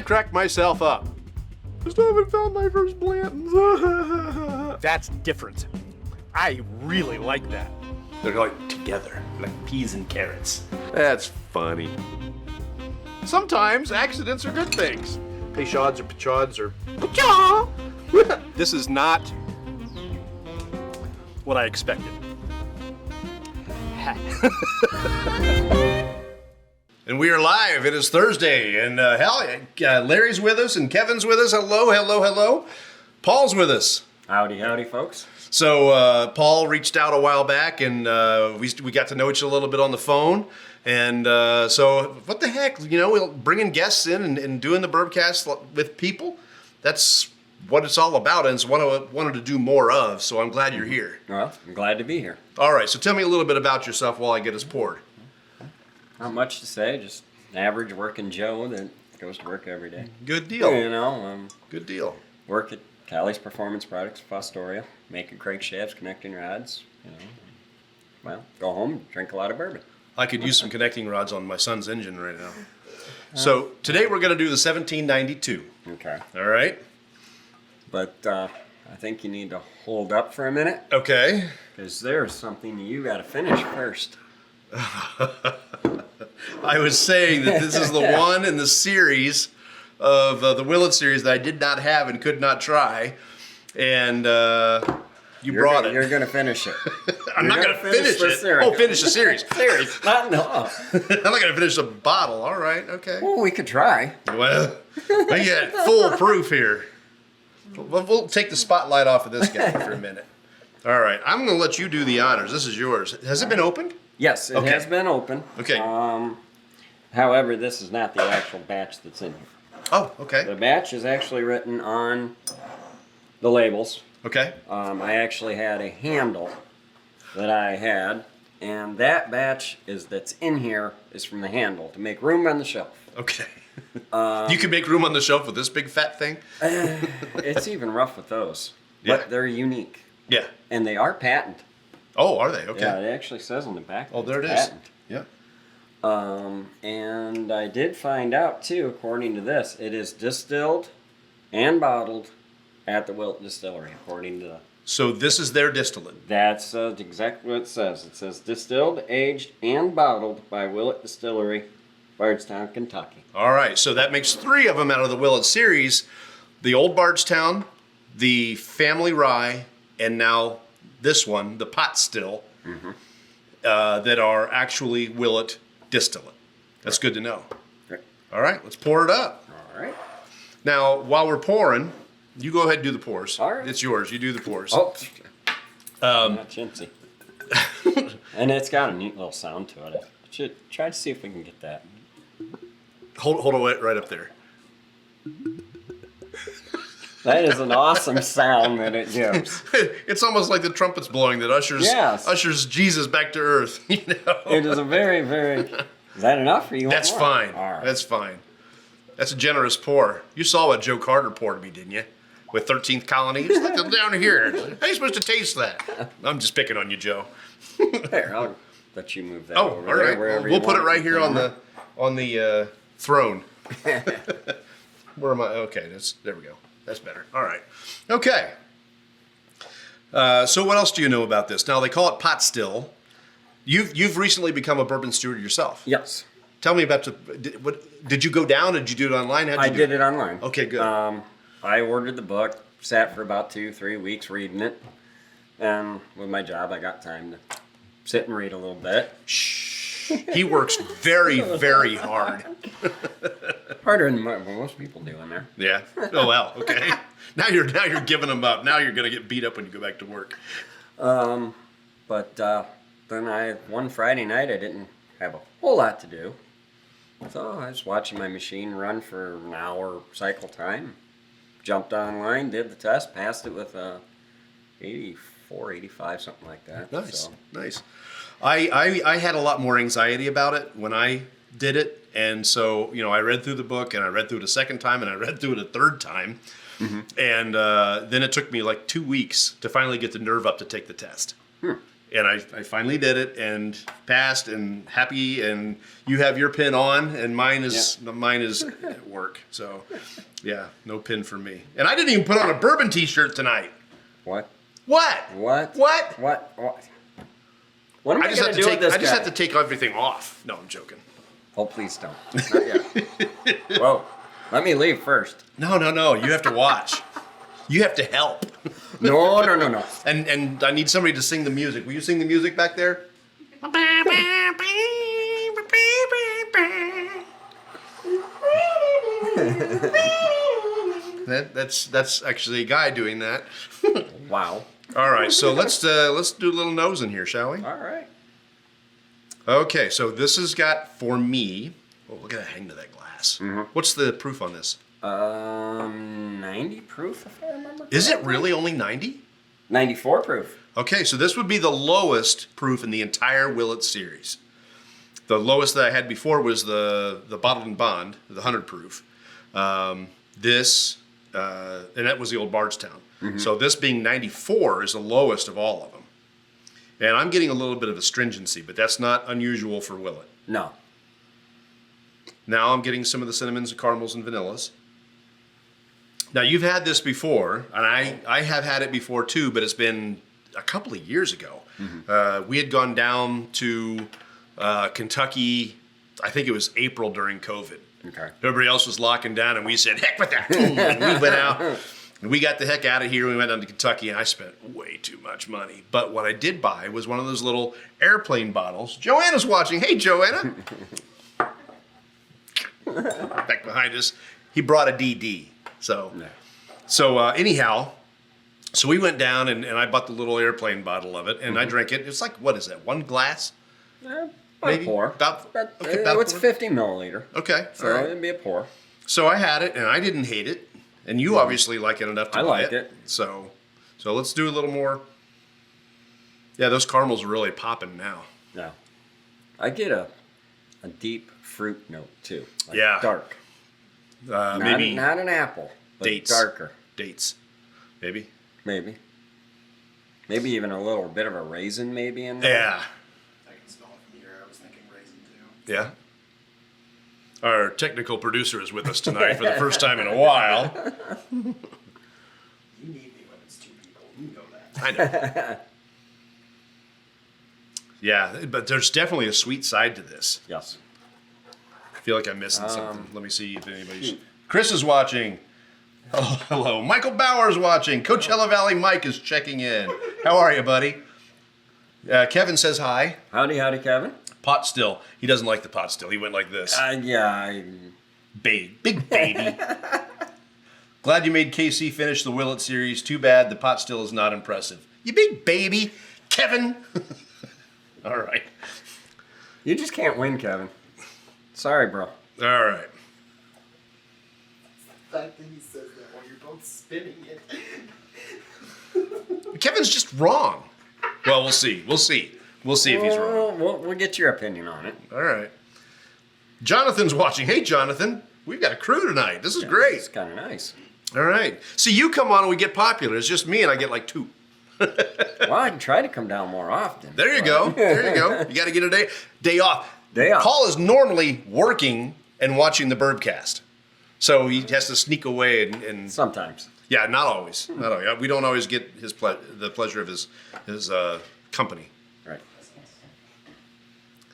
I've cracked myself up. I still haven't found my first Blantons. That's different. I really like that. They're like together, like peas and carrots. That's funny. Sometimes accidents are good things. Peychauds or Pechauds or Pechaw. This is not what I expected. And we are live. It is Thursday, and Larry's with us and Kevin's with us. Hello, hello, hello. Paul's with us. Howdy, howdy, folks. So Paul reached out a while back, and we got to know each other a little bit on the phone. And so what the heck, we're bringing guests in and doing the Bourbcast with people. That's what it's all about, and it's what I wanted to do more of. So I'm glad you're here. Well, I'm glad to be here. All right, so tell me a little bit about yourself while I get us poured. Not much to say, just an average working Joe that goes to work every day. Good deal. Good deal. Work at Callie's Performance Products, Fostoria, making crankshafts, connecting rods. Well, go home, drink a lot of bourbon. I could use some connecting rods on my son's engine right now. So today we're going to do the 1792. Okay. All right. But I think you need to hold up for a minute. Okay. Because there's something you got to finish first. I was saying that this is the one in the series of the Willett series that I did not have and could not try, and you're brought it. You're going to finish it. I'm not going to finish it. Series. Oh, finish the series. No. I'm not going to finish the bottle. All right, okay. Well, we could try. Well, I get full proof here. We'll take the spotlight off of this guy for a minute. All right, I'm going to let you do the honors. This is yours. Has it been opened? Yes, it has been open. Okay. However, this is not the actual batch that's in here. Oh, okay. The batch is actually written on the labels. Okay. I actually had a handle that I had, and that batch that's in here is from the handle to make room on the shelf. Okay. You can make room on the shelf with this big fat thing? It's even rough with those, Yeah. but they're unique. Yeah. And they are patent. Oh, are they? Okay. Yeah, it actually says on the back. Oh, there it is. Patent. Yeah. And I did find out too, according to this, it is distilled and bottled at the Willett Distillery, according to So this is their distillate. that's exactly what it says. It says distilled, aged, and bottled by Willett Distillery, Bardstown, Kentucky. All right, so that makes 3 of them out of the Willett series. The Old Bardstown, the Family Rye, and now this one, the Pot Still, that are actually Willett distillate. That's good to know. Right. All right, let's pour it up. All right. Now, while we're pouring, you go ahead and do the pours. All right. It's yours. You do the pours. Oh, not chintzy. And it's got a neat little sound to it. I should try to see if we can get that. Hold it right up there. That is an awesome sound that it gives. It's almost like the trumpets blowing that ushers Jesus back to earth. It is a very, very... Is that enough for you? That's fine. All right. That's fine. That's a generous pour. You saw what Joe Carter poured me, didn't you? With 13th Colony. Just look down here. How are you supposed to taste that? I'm just picking on you, Joe. There, I'll let you move that Oh, over all there, right. wherever We'll you put it want. right here on the throne. Where am I? Okay, there we go. That's better. All right. Okay. So what else do you know about this? Now, they call it pot still. You've recently become a bourbon steward yourself. Yes. Tell me about did you go down? Did you do it online? I did it online. Okay, good. I ordered the book, sat for about 2-3 weeks reading it, and with my job, I got time to sit and read a little bit. Shh. He works very, very hard. Harder than most people do in there. Yeah. Oh well. Okay. Now you're giving them up. Now you're gonna get beat up when you go back to work. But then one Friday night, I didn't have a whole lot to do. So I was watching my machine run for an hour cycle time. Jumped online, did the test, passed it with 84, 85, something like that. Nice, so. Nice. I had a lot more anxiety about it when I did it, and so I read through the book, and I read through it a second time, and I read through it a third time, and then it took me like 2 weeks to finally get the nerve up to take the test. And I finally did it and passed and happy. And you have your pin on, and mine is at work. So, yeah, no pin for me. And I didn't even put on a bourbon T-shirt tonight. What? What? What? What? What? What am I going to do with this I just guy? have to take everything off. No, I'm joking. Oh, please don't. Not yet. Whoa. Let me leave first. No. You have to watch. You have to help. No. And I need somebody to sing the music. Will you sing the music back there? That's actually a guy doing that. Wow. All right, so let's do a little nosing here, shall we? All right. Okay, so this has got for me. Oh, look at that hang to that glass. Mm-hmm. What's the proof on this? 90 proof, if I remember. Is it really only 90? 94 proof. Okay, so this would be the lowest proof in the entire Willett series. The lowest that I had before was the Bottled and Bond, the 100 proof. And that was the old Bardstown. Mm-hmm. So this being 94 is the lowest of all of them. And I'm getting a little bit of astringency, but that's not unusual for Willett. No. Now I'm getting some of the cinnamons, and caramels, and vanillas. Now you've had this before, and I have had it before too, but it's been a couple of years ago. Mm-hmm. We had gone down to Kentucky, I think it was April during COVID. Okay. Everybody else was locking down, and we said, heck with that. And we went out, and we got the heck out of here. We went down to Kentucky, and I spent way too much money. But what I did buy was one of those little airplane bottles. Joanna's watching. Hey, Joanna. Back behind us. He brought a DD. Anyhow, so we went down, and I bought the little airplane bottle of it, and I drank it. It's like, what is that, one glass? Maybe. A pour. About it's 50 milliliter. Okay. So right. it'd be a pour. So I had it, and I didn't hate it. And you obviously like it enough to buy like it. So let's do a little more. Yeah, those caramels are really popping now. Yeah. I get a deep fruit note, too. Like yeah. Dark. Maybe. Not an apple, but dates. Darker. Dates. Maybe. Maybe even a little bit of a raisin maybe in there. Yeah. I can smell it from here. I was thinking raisin too. Yeah. Our technical producer is with us tonight for the first time in a while. You need me when it's two people. You know that. I know. Yeah, but there's definitely a sweet side to this. Yes. I feel like I'm missing something. Let me see if anybody's... Chris is watching. Oh, hello. Michael Bauer's watching. Coachella Valley Mike is checking in. How are you, buddy? Kevin says hi. Howdy, Kevin. Pot still. He doesn't like the pot still. He went like this. Big baby. Glad you made KC finish the Willett series. Too bad the pot still is not impressive. You big baby. Kevin. All right. You just can't win, Kevin. Sorry, bro. All right. The fact that he says that while you're both spinning it. Kevin's just wrong. Well, we'll see. We'll see if he's wrong. We'll get your opinion on it. All right. Jonathan's watching. Hey, Jonathan. We've got a crew tonight. This is great. It's kind of nice. All right. See, you come on and we get popular. It's just me and I get like 2. Well, I can try to come down more often. There you go. There you go. You got to get a day off. Day off. Paul is normally working and watching the Bourbcast. So he has to sneak away and Sometimes. Yeah, not always. Not always. We don't always get the pleasure of his company. Right.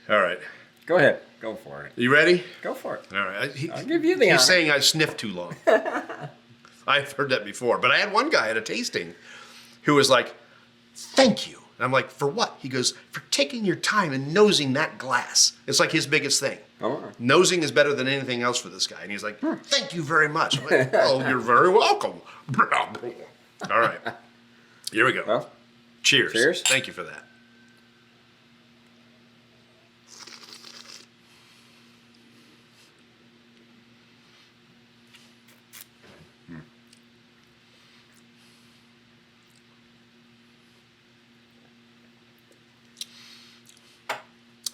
All right. Go ahead. Go for it. You ready? Go for it. All right. I'll give you the honor. He's saying I sniffed too long. I've heard that before. But I had one guy at a tasting who was like, thank you. And I'm like, for what? He goes, for taking your time and nosing that glass. It's like his biggest thing. Oh. Nosing is better than anything else for this guy. And he's like, thank you very much. I'm like, oh, you're very welcome. All right. Here we go. Well, cheers. Cheers. Thank you for that.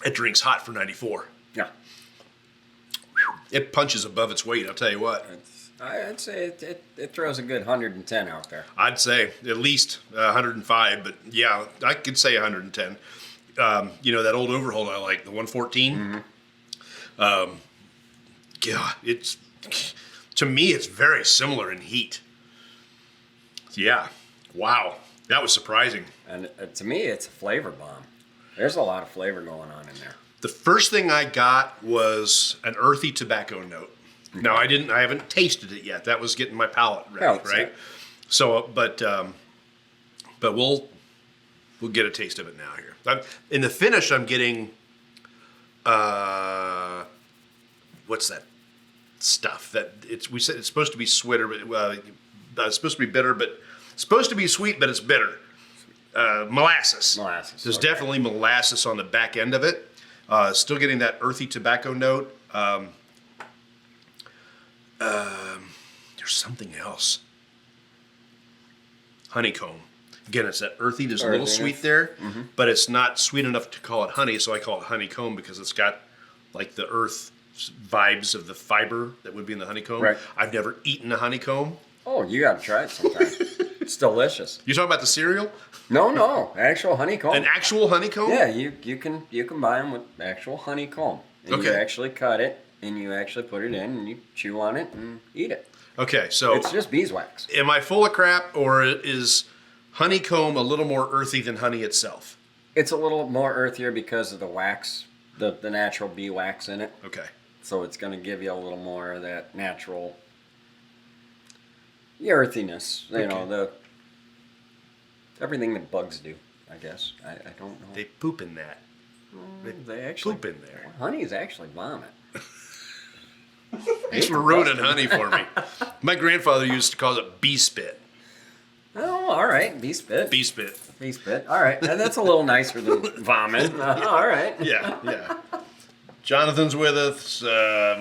It drinks hot for 94. Yeah. It punches above its weight, I'll tell you what. I'd say it throws a good 110 out there. I'd say at least 105, but yeah, I could say 110. That old overhold I like, the 114. Yeah, to me, it's very similar in heat. Yeah. Wow. That was surprising. And to me, it's a flavor bomb. There's a lot of flavor going on in there. The first thing I got was an earthy tobacco note. Okay. Now, I haven't tasted it yet. That was getting my palate ready, right? So, but we'll get a taste of it now here. In the finish, I'm getting, what's that stuff that we said it's supposed to be sweeter, but it's supposed to be bitter, but it's supposed to be sweet, but it's bitter. Molasses. Molasses. There's definitely molasses on the back end of it. Still getting that earthy tobacco note. There's something else. Honeycomb. Again, it's that earthy. There's a little sweet there, but it's not sweet enough to call it honey, so I call it honeycomb because it's got like the earth vibes of the fiber that would be in the honeycomb. Right. I've never eaten a honeycomb. Oh, you got to try it sometime. It's delicious. You talking about the cereal? No, actual honeycomb. An actual honeycomb? Yeah, you can buy them with actual honeycomb. And you actually cut it, and you actually put it in, and you chew on it and eat it. Okay, so it's just beeswax. Am I full of crap, or is honeycomb a little more earthy than honey itself? It's a little more earthier because of the wax, the natural bee wax in it. Okay. So it's going to give you a little more of that natural earthiness. You know, everything that bugs do, I guess. I don't know. They poop in that. They actually poop in there. Honey is actually vomit. Thanks for ruining honey for me. My grandfather used to call it bee spit. Oh, all right. Bee spit. Bee spit. Bee spit. All right. That's a little nicer than vomit. All right. Yeah. Jonathan's with us.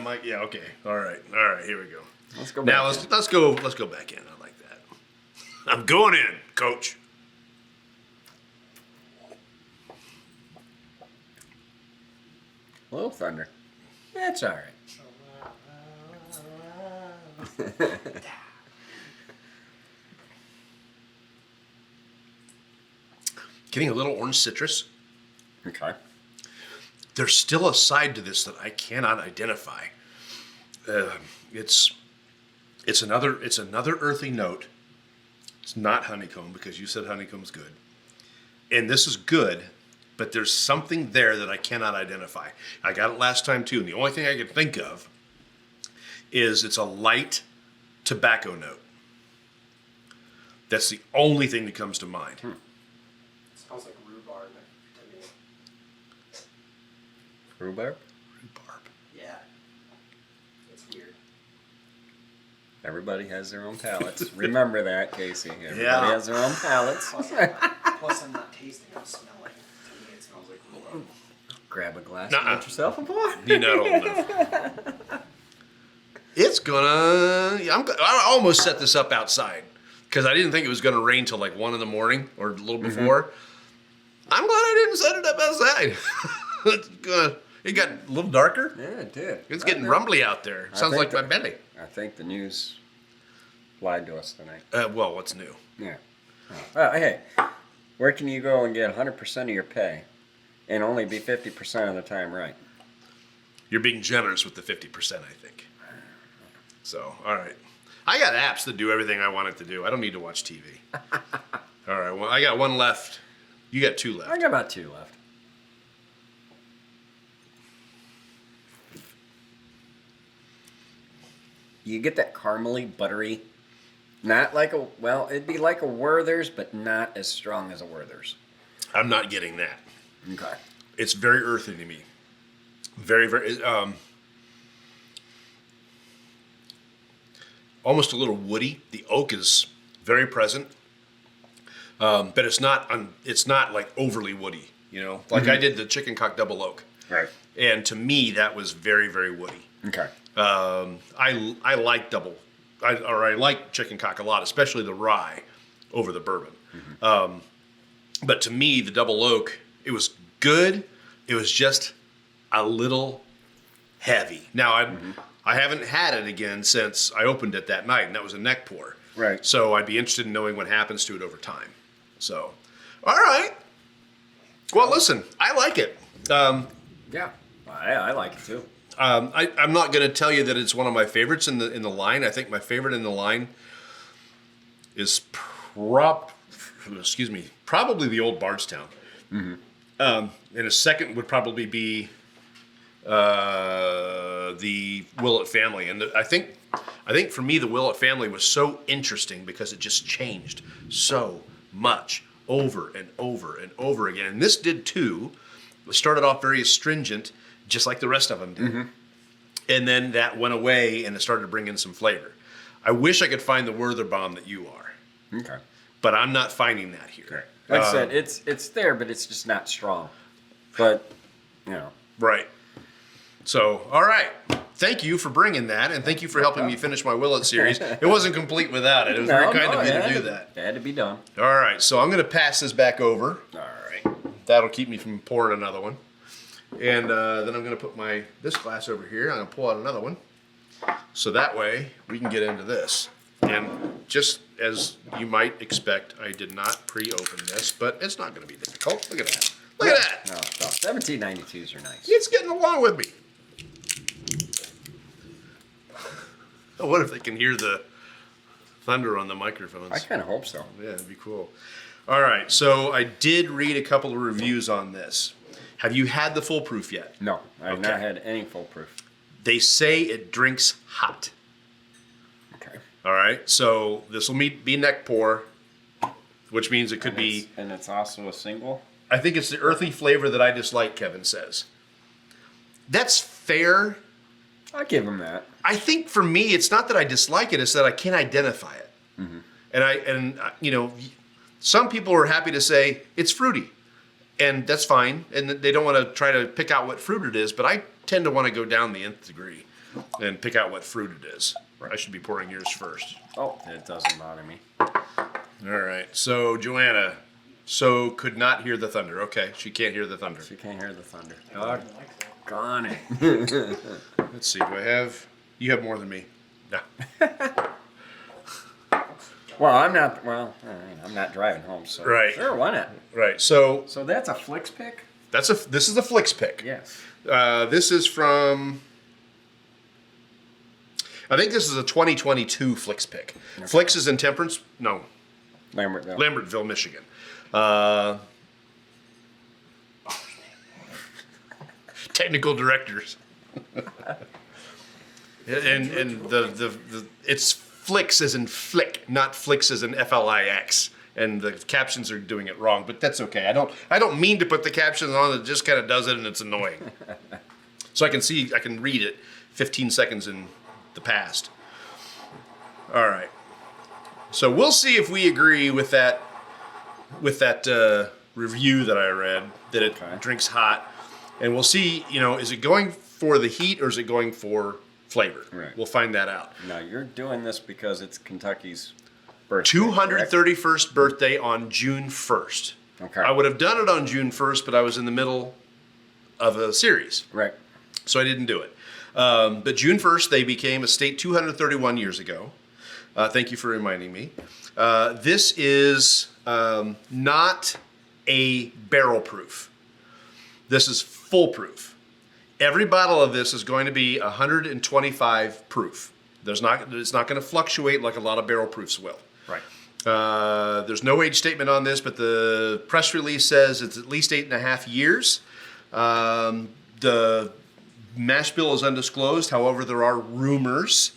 Mike. Yeah. Okay. All right. Here we go. Let's go back. Now let's go back in. I like that. I'm going in, Coach. A little thunder. That's all right. Getting a little orange citrus. Okay. There's still a side to this that I cannot identify. It's another earthy note. It's not honeycomb because you said honeycomb's good, and this is good, but there's something there that I cannot identify. I got it last time too, and the only thing I can think of is it's a light tobacco note. That's the only thing that comes to mind. Sounds like rhubarb to me. Rhubarb? Rhubarb. Yeah. It's weird. Everybody has their own palates. Remember that, Casey. Everybody has their own palates. Plus, I'm not tasting, I'm smelling. To me, it smells like rhubarb. Grab a glass and get yourself a pour. You're not old enough. It's gonna. I almost set this up outside because I didn't think it was gonna rain till like 1 in the morning or a little before. I'm glad I didn't set it up outside. It got a little darker. Yeah, it did. It's getting rumbly out there. Sounds like my belly. I think the news lied to us tonight. Well, what's new? Yeah. Hey, where can you go and get 100% of your pay and only be 50% of the time right? You're being generous with the 50%, I think. So, all right. I got apps that do everything I want it to do. I don't need to watch TV. All right. Well, I got 1 left. You got 2 left. I got about 2 left. You get that caramely, buttery, not like it'd be like a Werther's, but not as strong as a Werther's. I'm not getting that. Okay. It's very earthy to me. Very, very, almost a little woody. The oak is very present, but it's not like overly woody. You know, like I did the chicken cock double oak. Right. And to me, that was very, very woody. Okay. I like I like chicken cock a lot, especially the rye over the bourbon. But to me, the double oak, it was good. It was just a little heavy. Now, I haven't had it again since I opened it that night, and that was a neck pour. Right. So I'd be interested in knowing what happens to it over time. So, all right. Well, listen, I like it. Yeah, I like it too. I'm not going to tell you that it's one of my favorites in the line. I think my favorite in the line is probably the Old Bardstown. Mm-hmm. And a second would probably be the Willett family. And I think for me, the Willett family was so interesting because it just changed so much over and over and over again. And this did too. It started off very astringent, just like the rest of them did. Mm-hmm. And then that went away and it started to bring in some flavor. I wish I could find the Werther bomb that you are. Okay. But I'm not finding that here. Okay. Like I said, it's there, but it's just not strong. But, Right. So, all right. Thank you for bringing that, and thank you for helping me finish my Willett series. It wasn't complete without it. It was very kind of you to do that. It had to be done. All right. So I'm going to pass this back over. All right. That'll keep me from pouring another one. And then I'm going to put this glass over here. I'm going to pull out another one. So that way we can get into this. And just as you might expect, I did not pre-open this, but it's not going to be difficult. Look at that. Look at that. No, 1792s are nice. It's getting along with me. What if they can hear the thunder on the microphones? I kind of hope so. Yeah, it'd be cool. All right, so I did read a couple of reviews on this. Have you had the full proof yet? No, I have not had any full proof. They say it drinks hot. Okay. All right, so this will be neck pour, which means it could be... And it's also a single? I think it's the earthy flavor that I dislike, Kevin says. That's fair. I'll give him that. I think for me, it's not that I dislike it, it's that I can't identify it. Mm-hmm. And some people are happy to say it's fruity. And that's fine. And they don't want to try to pick out what fruit it is, but I tend to want to go down the nth degree and pick out what fruit it is. Right. I should be pouring yours first. Oh, it doesn't bother me. All right. So, Joanna, could not hear the thunder. Okay, she can't hear the thunder. She can't hear the thunder. Doggone it. Let's see. You have more than me. No. Well, I'm not driving home, so right. Sure, why not? Right. So that's a Flicks pick? This is a Flicks pick. Yes. This is from, I think this is a 2022 Flicks pick. Okay. Flicks is in Lambertville, Michigan. Technical directors. and it's Flicks as in flick, not Flicks as in Flix. And the captions are doing it wrong, but that's okay. I don't mean to put the captions on. It just kind of does it, and it's annoying. So I can read it 15 seconds in the past. All right. So we'll see if we agree with that review that I read, that it drinks hot. And we'll see, is it going for the heat or is it going for flavor? Right. We'll find that out. Now, you're doing this because it's Kentucky's birthday, 231st birthday on June 1st. Okay. I would have done it on June 1st, but I was in the middle of a series. Right. So I didn't do it. But June 1st, they became a state 231 years ago. Thank you for reminding me. This is not a barrel proof. This is full proof. Every bottle of this is going to be 125 proof. It's not going to fluctuate like a lot of barrel proofs will. Right. There's no age statement on this, but the press release says it's at least 8.5 years. The mash bill is undisclosed. However, there are rumors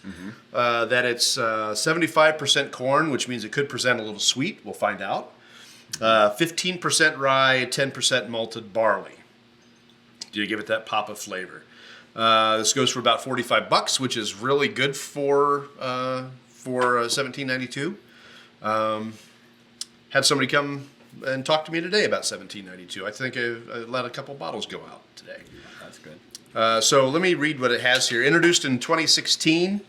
that it's 75% corn, which means it could present a little sweet. We'll find out. 15% rye, 10% malted barley. Do you give it that pop of flavor? This goes for about $45, which is really good for 1792. Had somebody come and talk to me today about 1792. I think I let a couple bottles go out today. That's good. So let me read what it has here. Introduced in 2016,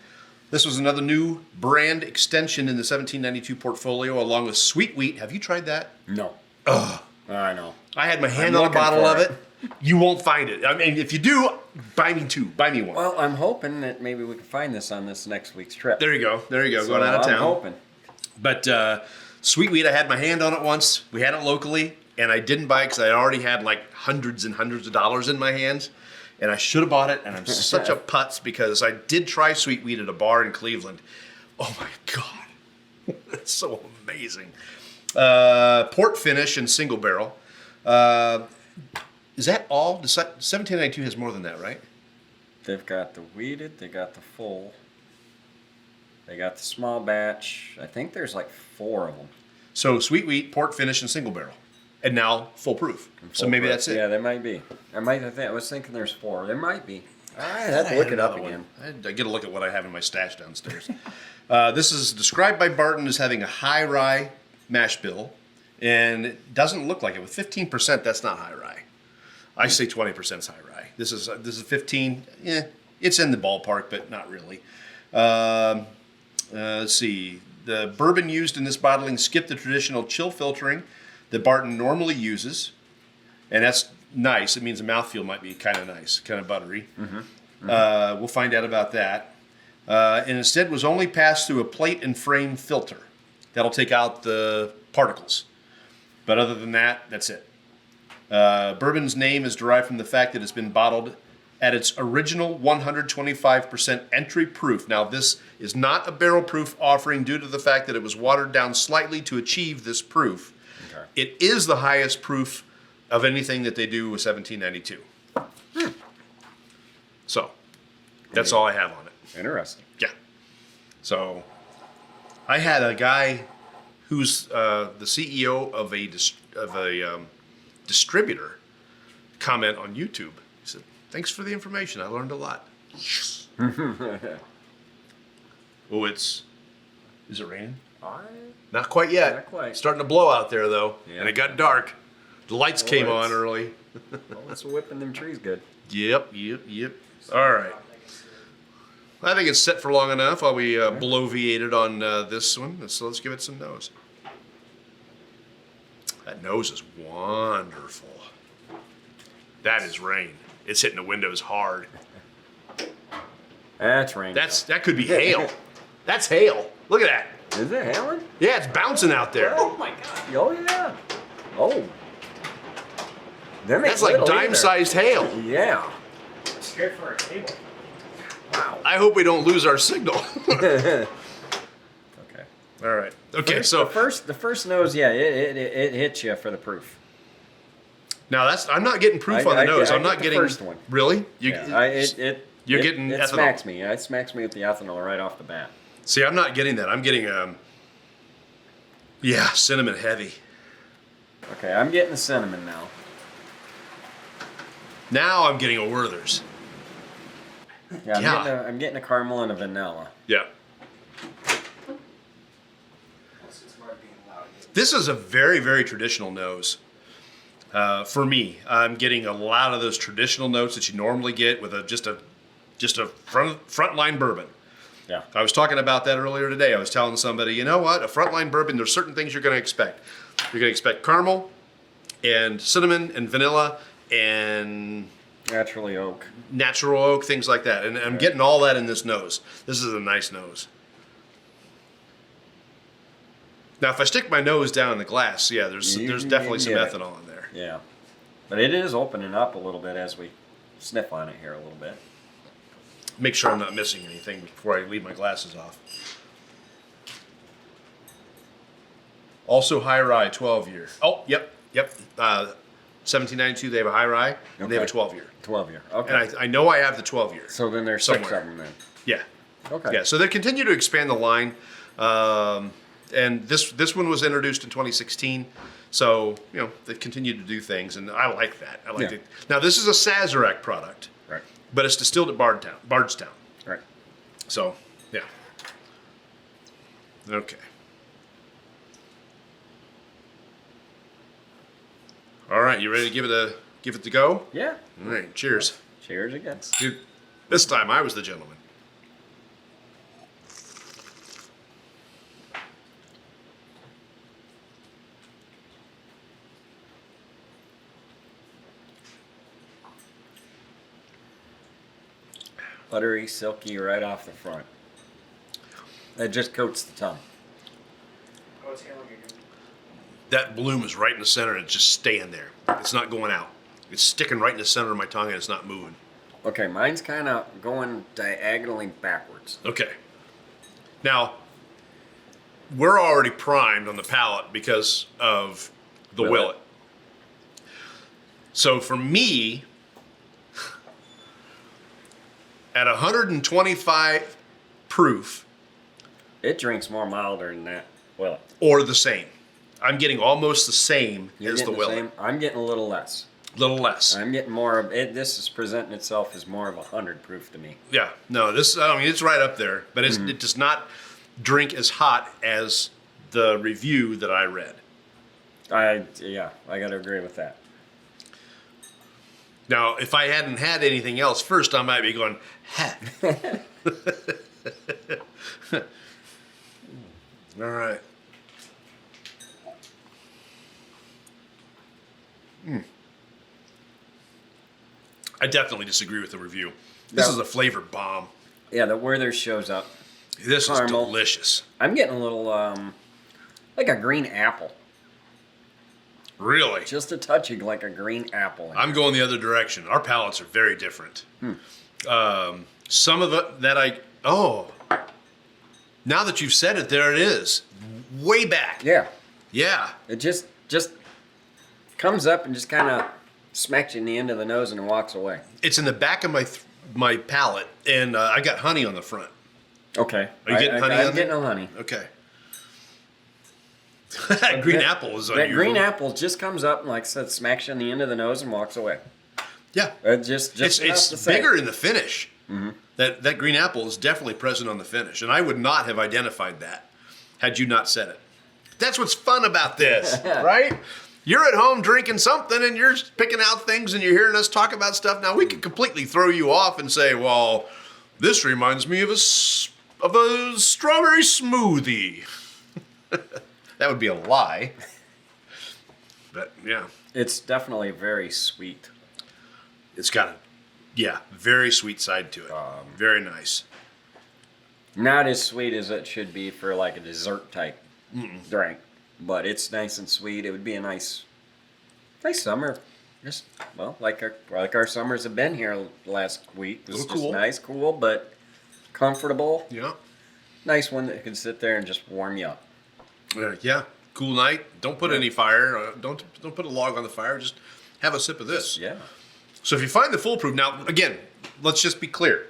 this was another new brand extension in the 1792 portfolio, along with sweet wheat. Have you tried that? No. Ugh. I know. I had my hand on a bottle of it. You won't find it. I mean, if you do, buy me two. Buy me one. Well, I'm hoping that maybe we can find this on this next week's trip. There you go. There you go. So Going out of town. I'm hoping. But sweet wheat, I had my hand on it once. We had it locally, and I didn't buy it because I already had like hundreds and hundreds of dollars in my hands. And I should have bought it, and I'm such a putz because I did try sweet wheat at a bar in Cleveland. Oh my God. That's so amazing. Port finish and single barrel. Is that all? The 1792 has more than that, right? They've got the wheated, they got the full, they got the small batch. I think there's like 4 of them. So sweet wheat, port finish, and single barrel. And now full proof. So maybe that's it. Yeah, there might be. I was thinking there's 4. There might be. I have to look it up again. I get a look at what I have in my stash downstairs. This is described by Barton as having a high rye mash bill, and it doesn't look like it. With 15%, that's not high rye. I say 20% is high rye. This is 15. Yeah, it's in the ballpark, but not really. Let's see. The bourbon used in this bottling skipped the traditional chill filtering that Barton normally uses, and that's nice. It means the mouthfeel might be kind of nice, kind of buttery. We'll find out about that. And instead was only passed through a plate and frame filter. That'll take out the particles. But other than that, that's it. Bourbon's name is derived from the fact that it's been bottled at its original 125% entry proof. Now, this is not a barrel proof offering due to the fact that it was watered down slightly to achieve this proof. Okay. It is the highest proof of anything that they do with 1792. So, that's all I have on it. Interesting. Yeah. So, I had a guy who's the CEO of a distributor comment on YouTube. He said, "Thanks for the information. I learned a lot." Yes. Oh, is it raining? Not quite yet. Not quite. Starting to blow out there though, Yeah. and it got dark. The lights came on early. Well, it's whipping them trees good. Yep. All right. I think it's set for long enough while we bloviated on this one. So let's give it some nose. That nose is wonderful. That is rain. It's hitting the windows hard. That's rain. That could be hail. That's hail. Look at that. Is it hailing? Yeah, it's bouncing out there. Oh my God. Oh yeah. Oh. That's like dime-sized hail. Yeah. It's good for a table. Wow. I hope we don't lose our signal. Okay. All right. Okay. So the first nose, yeah, it hits you for the proof. now I'm not getting proof on the nose. I'm not the getting first one. Really. You're getting it ethanol. smacks me. It smacks me with the ethanol right off the bat. See, I'm not getting that. I'm getting cinnamon heavy. Okay, I'm getting the cinnamon now. Now I'm getting a Werther's. Yeah, I'm getting a caramel and a vanilla. Yeah. It's smart being loud. This is a very, very traditional nose. For me, I'm getting a lot of those traditional notes that you normally get with just a frontline bourbon. Yeah. I was talking about that earlier today. I was telling somebody, you know what? A frontline bourbon, there's certain things you're going to expect. You're going to expect caramel and cinnamon and vanilla and natural oak, things like that. And I'm getting all that in this nose. This is a nice nose. Now, if I stick my nose down in the glass, yeah, there's definitely some ethanol in there. Yeah. But it is opening up a little bit as we sniff on it here a little bit. Make sure I'm not missing anything before I leave my glasses off. Also high rye, 12 year. Oh, yep. 1792, they have a high rye, and they have a 12 year. 12 year. Okay. And I know I have the 12 year. So then there's somewhere. 6 of them then. Yeah. Okay. Yeah, so they continue to expand the line. And this one was introduced in 2016. So, they continue to do things, and I like that. I like it. Now, this is a Sazerac product. Right. But it's distilled at Bardstown. Right. So, yeah. Okay. All right, you ready to give it the go? Yeah. All right, cheers. Cheers again. Dude, this time I was the gentleman. Buttery, silky right off the front. It just coats the tongue. Oh, it's hailing again. That bloom is right in the center and it's just staying there. It's not going out. It's sticking right in the center of my tongue and it's not moving. Okay, mine's kind of going diagonally backwards. Okay. Now, we're already primed on the palate because of the willet. So for me, at 125 proof, It drinks more milder than that willet. or the same. I'm getting almost the same You're as the getting willet. same. I'm getting a little less. Little less. I'm getting more of it. This is presenting itself as more of 100 proof to me. Yeah. No, this, I mean, it's right up there, but it does not drink as hot as the review that I read. I got to agree with that. Now, if I hadn't had anything else first, I might be going, ha. All right. I definitely disagree with the review. This Yeah. is a flavor bomb. Yeah, the Werther shows up. This Caramel. is delicious. I'm getting a little like a green apple. Really. Just a touching like a green apple. I'm going the other direction. Our palates are very different. Some of it that now that you've said it, there it is. Way back. Yeah. Yeah. It just comes up and just kind of smacks you in the end of the nose and walks away. It's in the back of my palate, and I got honey on the front. Okay. Are you getting honey on I'm there? getting a honey. Okay. That green apple is That unusual. green apple just comes up and, like I said, smacks you in the end of the nose and walks away. Yeah. Just It's enough to say. bigger in the finish. That green apple is definitely present on the finish, and I would not have identified that had you not said it. That's what's fun about this, right? You're at home drinking something, and you're picking out things, and you're hearing us talk about stuff. Now we could completely throw you off and say, "Well, this reminds me of a strawberry smoothie." That would be a lie. But yeah, It's definitely very sweet. it's got a very sweet side to it. Very nice. Not as sweet as it should be for like a dessert type drink, but it's nice and sweet. It would be a nice summer. Just like our summers have been here last week. It was Little just cool. nice, cool, but comfortable. Yeah. Nice one that can sit there and just warm you up. Yeah. Cool night. Don't put any fire. Don't put a log on the fire. Just have a sip of this. Yeah. So if you find the foolproof, now again, let's just be clear.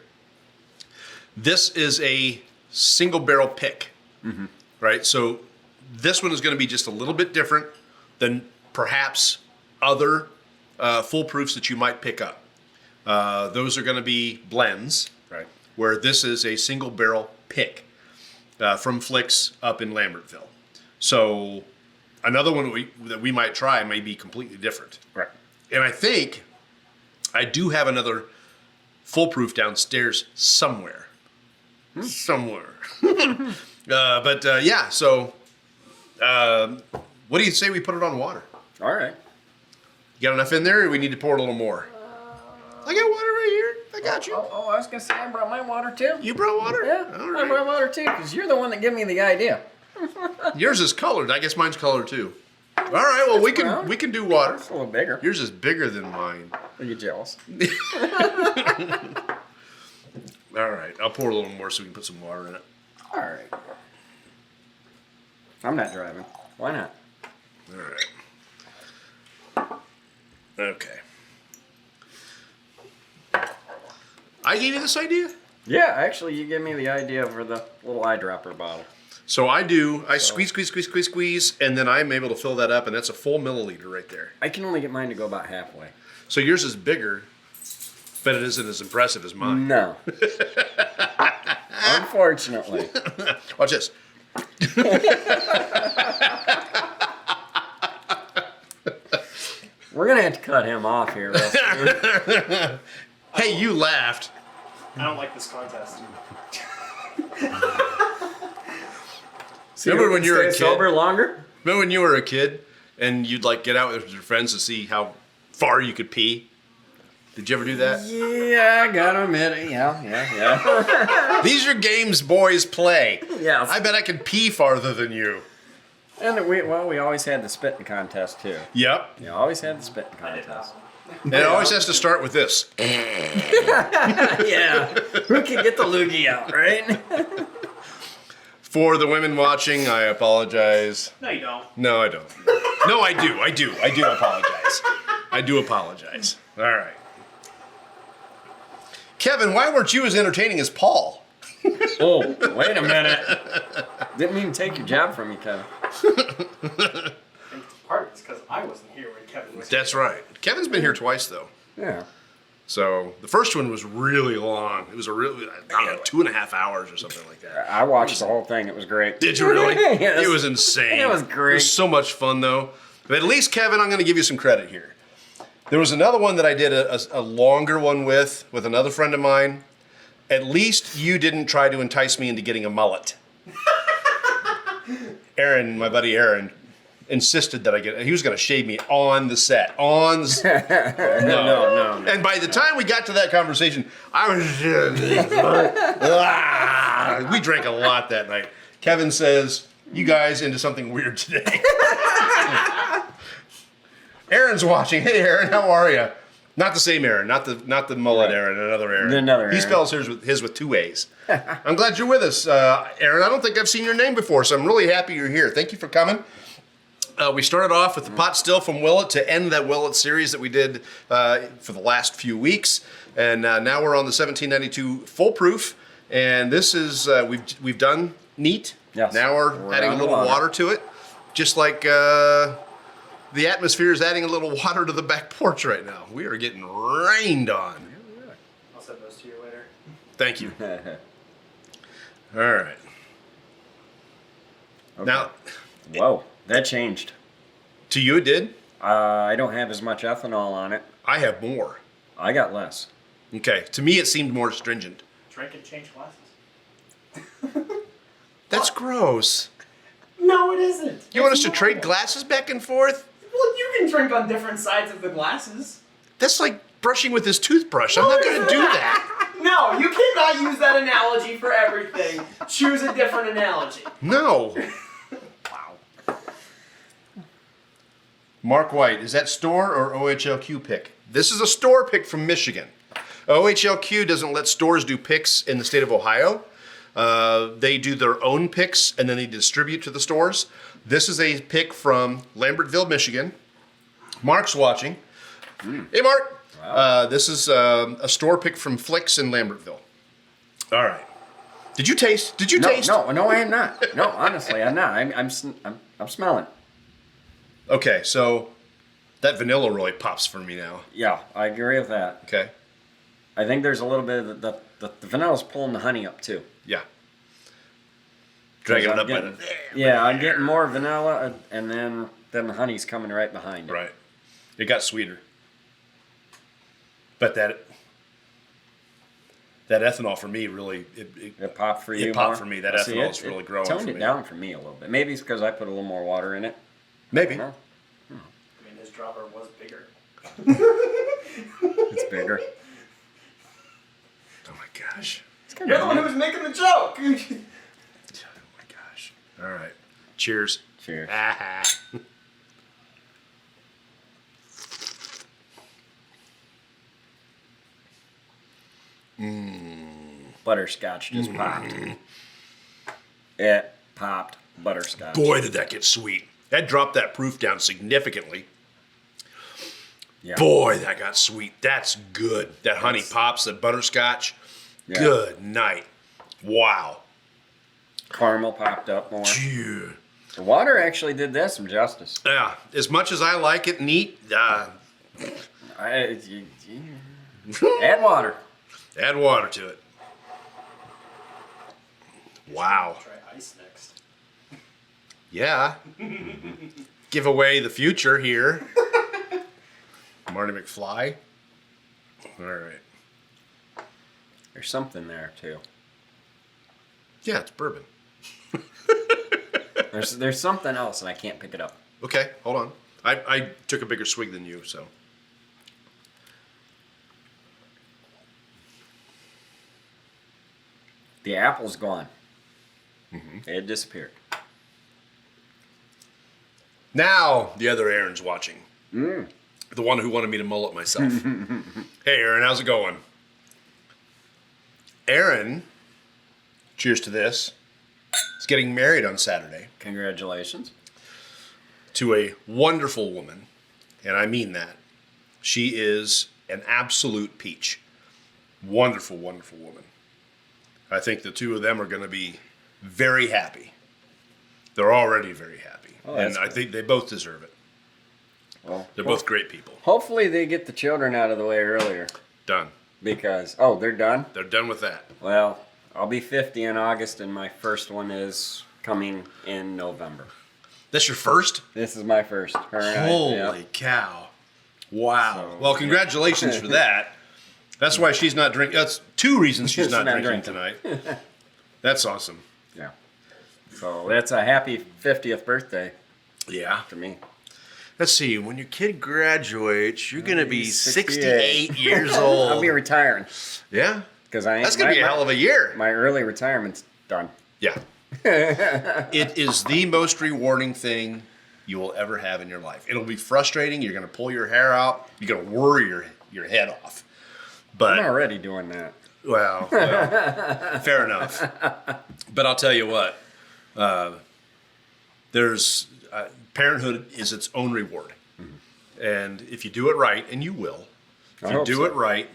This is a single barrel pick, right? So this one is going to be just a little bit different than perhaps other foolproofs that you might pick up. Those are going to be blends, right? Where this is a single barrel pick from Flicks up in Lambertville. So another one that we might try may be completely different. Right. And I think I do have another foolproof downstairs somewhere. Somewhere. Yeah, so what do you say we put it on water? All right. You got enough in there, or we need to pour a little more? I got water right here. I got you. Oh, I was gonna say I brought my water too. You brought water? Yeah, All I right. brought water too because you're the one that gave me the idea. Yours is colored. I guess mine's colored too. All right, well brown. we can do water. It's a little bigger. Yours is bigger than mine. Are you jealous? All right, I'll pour a little more so we can put some water in it. All right. I'm not driving. Why not? All right. Okay. I gave you this idea? Yeah, actually, you gave me the idea for the little eyedropper bottle. So I squeeze, and then I'm able to fill that up, and that's a full milliliter right there. I can only get mine to go about halfway. So yours is bigger, but it isn't as impressive as mine. No. Unfortunately. Watch this. We're going to have to cut him off here. Real soon. Hey, you laughed. I don't like this contest. Remember when you were a Stay kid? sober longer? Remember when you were a kid and you'd like get out with your friends to see how far you could pee? Did you ever do that? Yeah, I gotta admit it. Yeah. These are games boys play. Yes. I bet I can pee farther than you. And we always had the spitting contest too. Yep. You always had the spitting contest. And it always has to start with this. Yeah. Who can get the loogie out, right? For the women watching, I apologize. No, you don't. No, I don't. No, I do. I do apologize. I do apologize. All right. Kevin, why weren't you as entertaining as Paul? Oh, wait a minute. Didn't even take your job from you, Kevin. I think part of it's because I wasn't here when Kevin was That's here. right. Kevin's been here twice, though. Yeah. So the first one was really long. It was a really, I don't know, 2.5 hours or something like that. I watched the whole thing. It was great. Did you really? Yes. It was insane. It was great. It was so much fun, though. But at least, Kevin, I'm going to give you some credit here. There was another one that I did a longer one with another friend of mine. At least you didn't try to entice me into getting a mullet. Aaron, my buddy Aaron, insisted that I get. He was going to shave me on the set. On the set. No. And by the time we got to that conversation, I was we drank a lot that night. Kevin says, "You guys into something weird today?" Aaron's watching. Hey, Aaron, how are you? Not the same Aaron, not the mullet Right. Aaron, another Aaron. Another He Aaron. spells his with 2 A's. I'm glad you're with us, Aaron. I don't think I've seen your name before, so I'm really happy you're here. Thank you for coming. We started off with the pot still from Willett to end that Willett series that we did for the last few weeks, and now we're on the 1792 full proof. And this is we've done neat. Yes. Now we're adding a on the little water. water to it, just like the atmosphere is adding a little water to the back porch right now. We are getting rained on. I'll send those to you later. Thank you. All right. Okay. Now, Whoa, that changed. to you it did. I don't have as much ethanol on it. I have more. I got less. Okay. To me, it seemed more stringent. Drink and change glasses. That's gross. No, it isn't. You want us to trade glasses back and forth? Well, you can drink on different sides of the glasses. That's like brushing with his toothbrush. I'm not going to do that. No, you cannot use that analogy for everything. Choose a different analogy. No. Wow. Mark White, is that store or OHLQ pick? This is a store pick from Michigan. OHLQ doesn't let stores do picks in the state of Ohio. They do their own picks and then they distribute to the stores. This is a pick from Lambertville, Michigan. Mark's watching. Hey, Mark. Wow. This is a store pick from Flicks in Lambertville. All right. Did you taste? Did you taste? No, I am not. No, honestly, I'm not. I'm smelling. Okay, so that vanilla really pops for me now. Yeah, I agree with that. Okay. I think there's a little bit of the vanilla's pulling the honey up too. Yeah. Dragging it I'm up by getting- the. Yeah, I'm getting more vanilla, and then the honey's coming right behind it. Right. It got sweeter. But that ethanol for me really It popped for you. It popped more? for me. That See, ethanol is really growing toned for it me. down for me a little bit. Maybe it's because I put a little more water in it. maybe. No, I mean, his dropper was bigger. it's bigger. Oh my gosh. It's kind You're the one who of was making the joke. Oh my gosh. All right. Cheers. Cheers. Butterscotch just popped. It popped butterscotch. Boy, did that get sweet. That dropped that proof down significantly. Yeah. Boy, that got sweet. That's good. That honey pops, that butterscotch. Yeah. Good night. Wow. Caramel popped up more. Phew. The water actually did that some justice. Yeah. As much as I like it neat, Add water. add water to it. Wow. Try ice next. Yeah. Give away the future here. Marty McFly. All right. There's something there too. Yeah, it's bourbon. There's something else and I can't pick it up. Okay, hold on. I took a bigger swig than you, so. The apple's gone. It disappeared. Now, the other Aaron's watching. The one who wanted me to mull it myself. Hey, Aaron, how's it going? Aaron, cheers to this, is getting married on Saturday Congratulations. to a wonderful woman, and I mean that. She is an absolute peach. Wonderful, wonderful woman. I think the two of them are going to be very happy. They're already very happy. Oh, And that's I think they both deserve it. Well, They're both great people. hopefully they get the children out of the way earlier. Done. Because, they're done? They're done with that. Well, I'll be 50 in August, and my first one is coming in November. That's your first? This is my first. Her and I, Holy yeah. cow. Wow. So- Well, congratulations for that. That's why she's not drinking. That's two reasons she's not drinking tonight. That's awesome. Yeah. So that's a happy 50th birthday Yeah. to me. Let's see. When your kid graduates, you're going to be 68. 68 years old. I'll be retiring. Yeah. Because I ain't. That's going to be a hell of a year. My early retirement's done. Yeah. It is the most rewarding thing you will ever have in your life. It'll be frustrating. You're going to pull your hair out. You're going to worry your head off. But I'm already doing that. Well, fair enough. But I'll tell you what, there's parenthood is its own reward, and if you do it right, and you will, if I you hope do so. it right,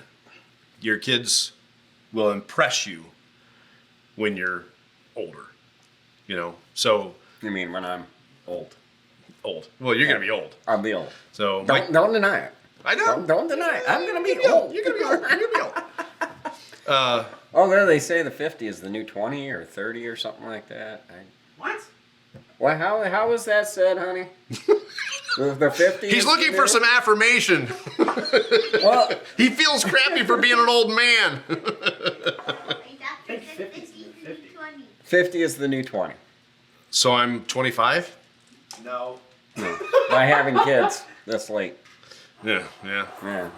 your kids will impress you when you're older. You know, so You mean when I'm old? old. Well, you're gonna be old. I'll be old. So Don't deny it. I know. Don't deny it. I'm gonna be You're old. You're gonna be old. You're gonna be old. Oh, there they say the 50 is the new 20 or 30 or something like that. What? Well, how was that said, honey? the 50. He's is looking the for new- some affirmation. Well, He feels crappy for being an old man. I think 50 is the 50. 50 is the new 20. So I'm 25? No. By having kids this late. Yeah, yeah. Yeah.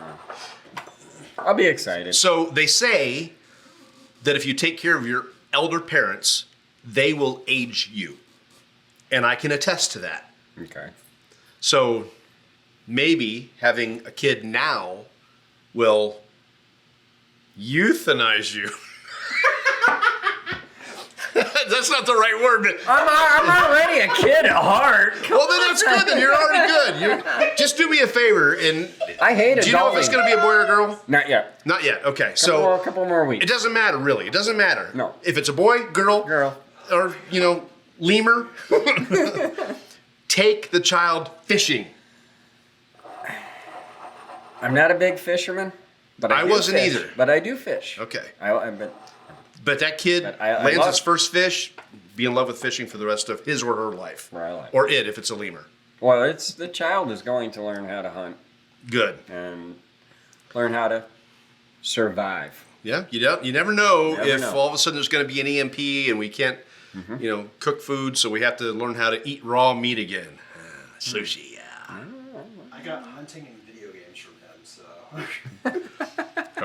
I'll be excited. So they say that if you take care of your elder parents, they will age you. And I can attest to that. Okay. So maybe having a kid now will euthanize you. That's not the right word, but I'm already a kid at heart. well, then it's good. Then you're already good. Just do me a favor, and I hate it. do you know if it's going to be a boy or a girl? Not yet. Not yet. Okay, A so couple more weeks. it doesn't matter, really. It doesn't matter. No. If it's a boy, girl, Girl. or lemur, take the child fishing. I'm not a big fisherman, but I do wasn't fish. either. But I do fish. Okay. But But that kid But I lands love- his first fish, be in love with fishing for the rest of his or her life. Right. Or it, if it's a lemur. well, it's the child is going to learn how to hunt Good. and learn how to survive. Yeah, you never know Never if know. all of a sudden there's going to be an EMP and we can't, cook food, so we have to learn how to eat raw meat again. Sushi, yeah. I got hunting and video games from him, so.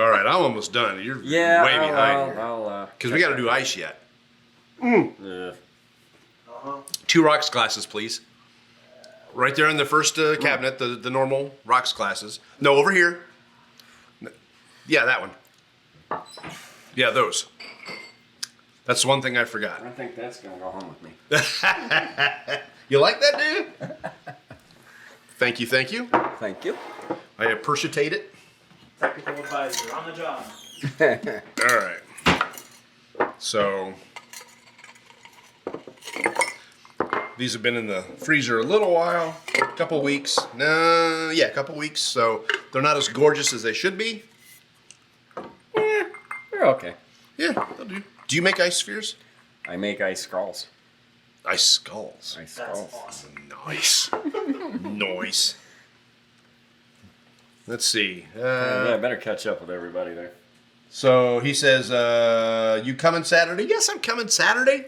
All right, I'm almost done. You're Yeah. way behind here. I'll Because we got to do ice yet. Yeah. 2 rocks glasses, please. Right there in the first cabinet, the normal rocks glasses. No, over here. Yeah, that one. Yeah, those. That's one thing I forgot. I think that's gonna go home with me. You like that, dude? Thank you, thank you. Thank you. I appreciate it. Technical advisor on the job. All right. So these have been in the freezer a little while, a couple weeks. A couple weeks. So they're not as gorgeous as they should be. Yeah, they're okay. Yeah, they'll do. Do you make ice spheres? I make ice skulls. Ice skulls. Ice That's skulls. awesome. Nice. Nice. Let's see. Yeah, I better catch up with everybody there. So he says, you coming Saturday? Yes, I'm coming Saturday.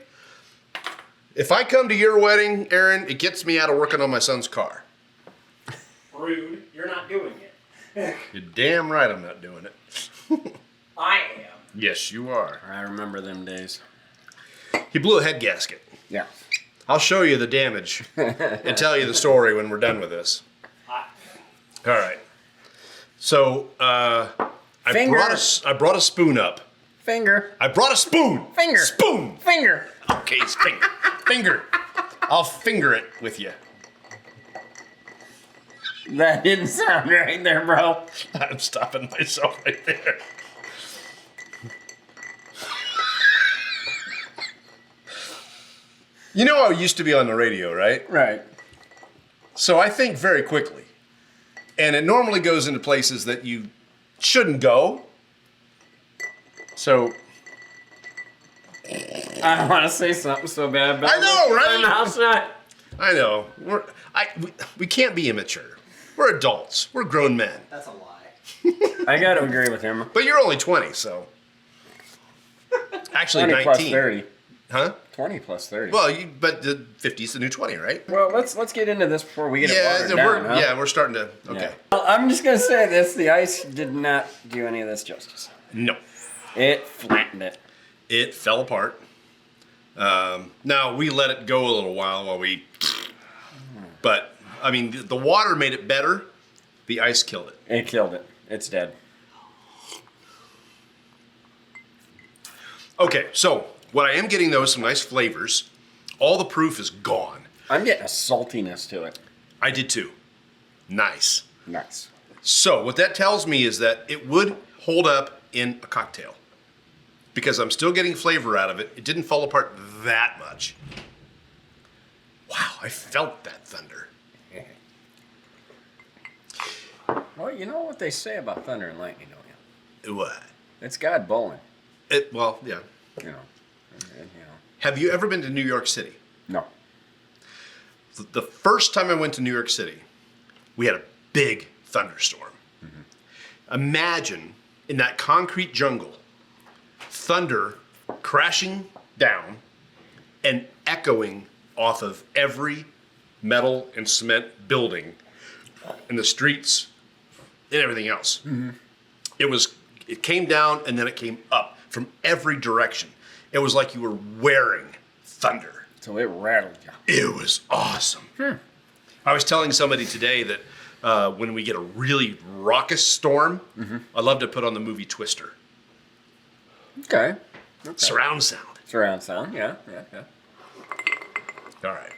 If I come to your wedding, Aaron, it gets me out of working on my son's car. Rude. You're not doing it. You're damn right I'm not doing it. I am. Yes, you are. I remember them days. He blew a head gasket. Yeah. I'll show you the damage and tell you the story when we're done with this. All right. So I brought a spoon up. Finger. I brought a spoon. Finger. Spoon. Finger. Okay, finger. Finger. I'll finger it with you. That didn't sound right there, bro. I'm stopping myself right there. You know I used to be on the radio, right? Right. So I think very quickly. And it normally goes into places that you shouldn't go. So I don't want to say something so bad, but I know, right? I'm outside. I know. We can't be immature. We're adults. We're grown men. That's a lie. I got to agree with him. But you're only 20, so. Actually 20 plus 19. 30. Huh? 20 plus 30. Well, but the 50's the new 20, right? Well, let's get into this before we get it watered down, huh? we're starting to. Okay. Yeah. Well, I'm just going to say this. The ice did not do any of this justice. No. It flattened it. It fell apart. Now, we let it go a little while we. But, I mean, the water made it better. The ice killed it. It killed it. It's dead. Okay, so what I am getting, though, is some nice flavors. All the proof is gone. I'm getting a saltiness to it. I did too. Nice. Nice. So what that tells me is that it would hold up in a cocktail because I'm still getting flavor out of it. It didn't fall apart that much. Wow, I felt that thunder. Well, you know what they say about thunder and lightning, don't you? What? It's God bowling. Well, yeah. You know. Have you ever been to New York City? No. The first time I went to New York City, we had a big thunderstorm. Mm-hmm. Imagine in that concrete jungle, thunder crashing down and echoing off of every metal and cement building in the streets and everything else. Mm-hmm. It came down and then it came up from every direction. It was like you were wearing thunder. So it rattled you. It was awesome. I was telling somebody today that when we get a really raucous storm, I love to put on the movie Twister. Okay. Surround sound. Surround sound, yeah. All right.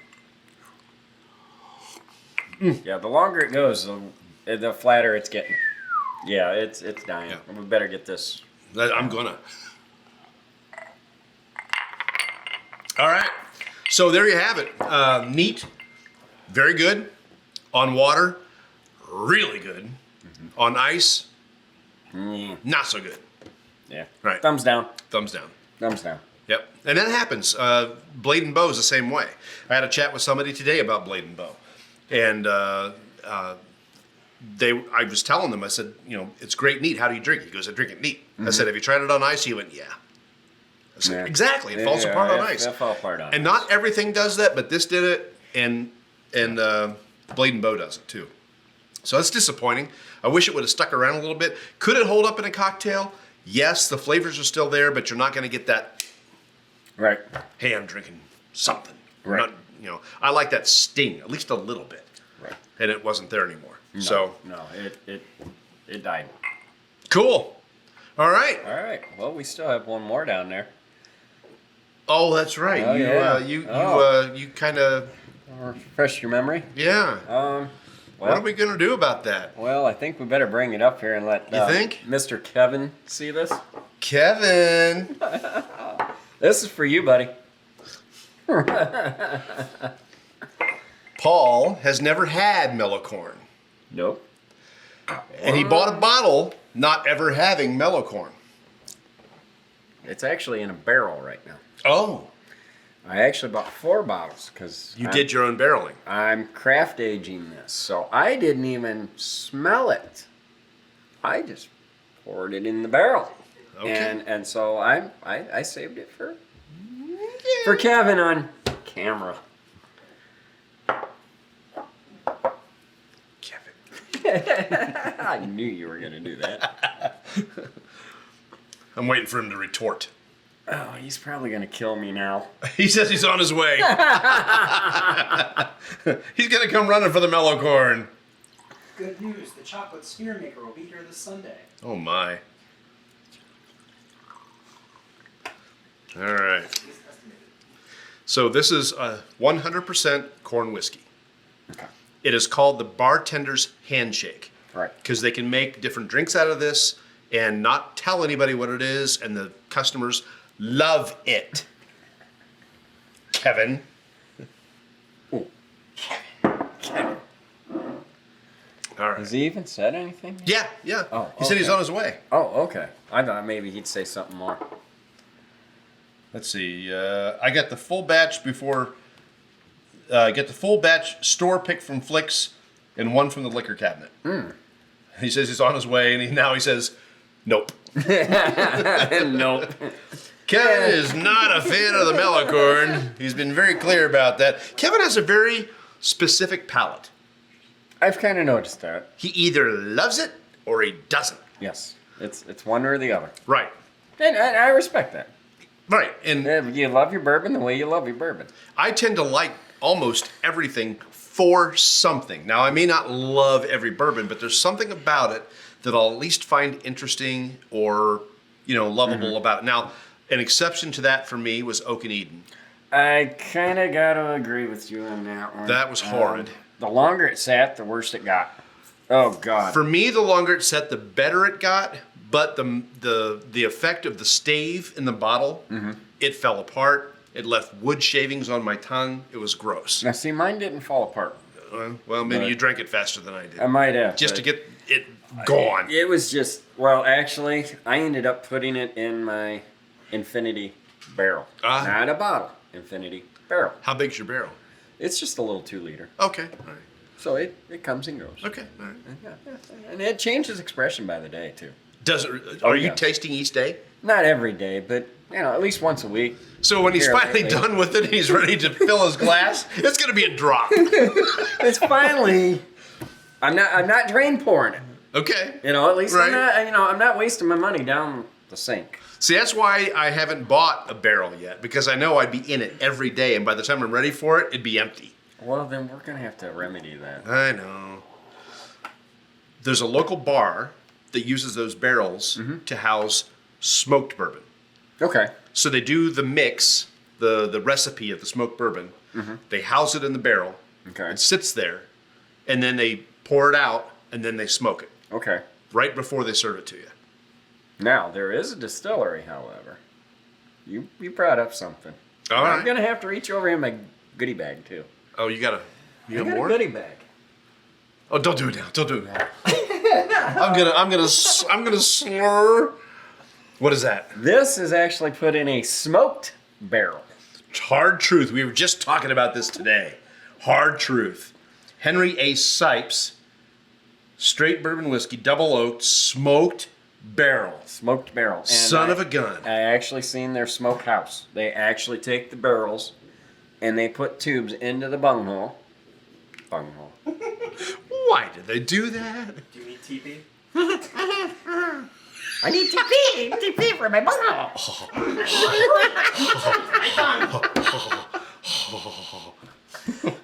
Yeah, the longer it goes, the flatter it's getting. Yeah, it's dying. Yeah. We better get this. I'm gonna. All right. So there you have it. Neat. Very good. On water, really good. Mm-hmm. On ice, not so good. Yeah. Right. Thumbs down. Thumbs down. Thumbs down. Yep. And that happens. Blade and Bow is the same way. I had a chat with somebody today about Blade and Bow. And I was telling them, I said, it's great neat. How do you drink it? He goes, I drink it neat. Mm-hmm. I said, have you tried it on ice? He went, yeah. I said, Yeah. Exactly. It falls apart on ice. It falls apart on and ice. not everything does that, but this did it, and Blade and Bow does it too. So that's disappointing. I wish it would have stuck around a little bit. Could it hold up in a cocktail? Yes, the flavors are still there, but you're not going to get that. Right. Hey, I'm drinking something. Right. Not, I like that sting, at least a little bit. Right. And it wasn't there anymore. No, it died. Cool. All right. All right. Well, we still have one more down there. Oh, that's right. Oh, yeah. You kind of. Refresh your memory. Yeah. What are we gonna do about that? Well, I think we better bring it up here and let You think? Mr. Kevin see this. Kevin. This is for you, buddy. Paul has never had mellow corn, Nope. and he bought a bottle not ever having mellow corn. It's actually in a barrel right now. Oh, I actually bought 4 bottles because you did your own barreling. I'm craft aging this, so I didn't even smell it. I just poured it in the barrel, Okay. and so I saved it for Kevin on camera. Kevin. I knew you were gonna do that. I'm waiting for him to retort. Oh, he's probably gonna kill me now. He says he's on his way. He's gonna come running for the mellow corn. Good news, the chocolate sphere maker will be here this Sunday. Oh my. All right. So this is a 100% corn whiskey. Okay. It is called the bartender's handshake. Right. Because they can make different drinks out of this and not tell anybody what it is, and the customers love it. Kevin. Ooh. Kevin. All right. Has he even said anything? Yeah. Oh, He said he's okay. on his way. Oh, okay. I thought maybe he'd say something more. Let's see. I got the full batch before. Get the full batch store pick from Flicks and one from the liquor cabinet. He says he's on his way, and now he says, nope. Nope. Kevin is not a fan of the mellow corn. He's been very clear about that. Kevin has a very specific palate. I've kind of noticed that. He either loves it or he doesn't. Yes. It's one or the other. Right. And I respect that. Right. And You love your bourbon the way you love your bourbon. I tend to like almost everything for something. Now, I may not love every bourbon, but there's something about it that I'll at least find interesting or, lovable about it. Now, an exception to that for me was Oak and Eden. I kind of got to agree with you on that one. That was horrid. The longer it sat, the worse it got. Oh, God. For me, the longer it sat, the better it got. But the effect of the stave in the bottle, it fell apart. It left wood shavings on my tongue. It was gross. Now, see, mine didn't fall apart. Well, maybe But- you drank it faster than I did. I might have. Just to but get it gone. It was just, well, actually, I ended up putting it in my infinity barrel. Ah. Not a bottle. Infinity barrel. How big's your barrel? It's just a little 2-liter. Okay, all right. So it comes and goes. Okay, all right. Yeah. And it changes expression by the day, too. Does it? Are you yes. tasting each day? Not every day, but, at least once a week. So when he's Here, finally lately. done with it and he's ready to fill his glass, it's going to be a drop. It's finally, I'm not drain pouring it. Okay. At least Right. I'm not wasting my money down the sink. See, that's why I haven't bought a barrel yet, because I know I'd be in it every day, and by the time I'm ready for it, it'd be empty. Well, then we're going to have to remedy that. I know. There's a local bar that uses those barrels to house smoked bourbon. Okay. So they do the mix, the recipe of the smoked bourbon. They house it in the barrel. Okay. It sits there, and then they pour it out, and then they smoke it Okay. right before they serve it to you. Now, there is a distillery, however. You brought up something. All I'm right. going to have to reach over in my goodie bag, too. Oh, you got I got more? a goodie bag. Oh, don't do it now. Don't do it now. I'm gonna slur. What is that? This is actually put in a smoked barrel. Hard truth. We were just talking about this today. Hard truth. Henry A. Sipes, straight bourbon whiskey, double oaked, smoked barrel. Smoked barrel. And Son of a gun. I actually seen their smoke house. They actually take the barrels and they put tubes into the bunghole. Bunghole. Why did they do that? Do you need TP? I need TP for my bunghole.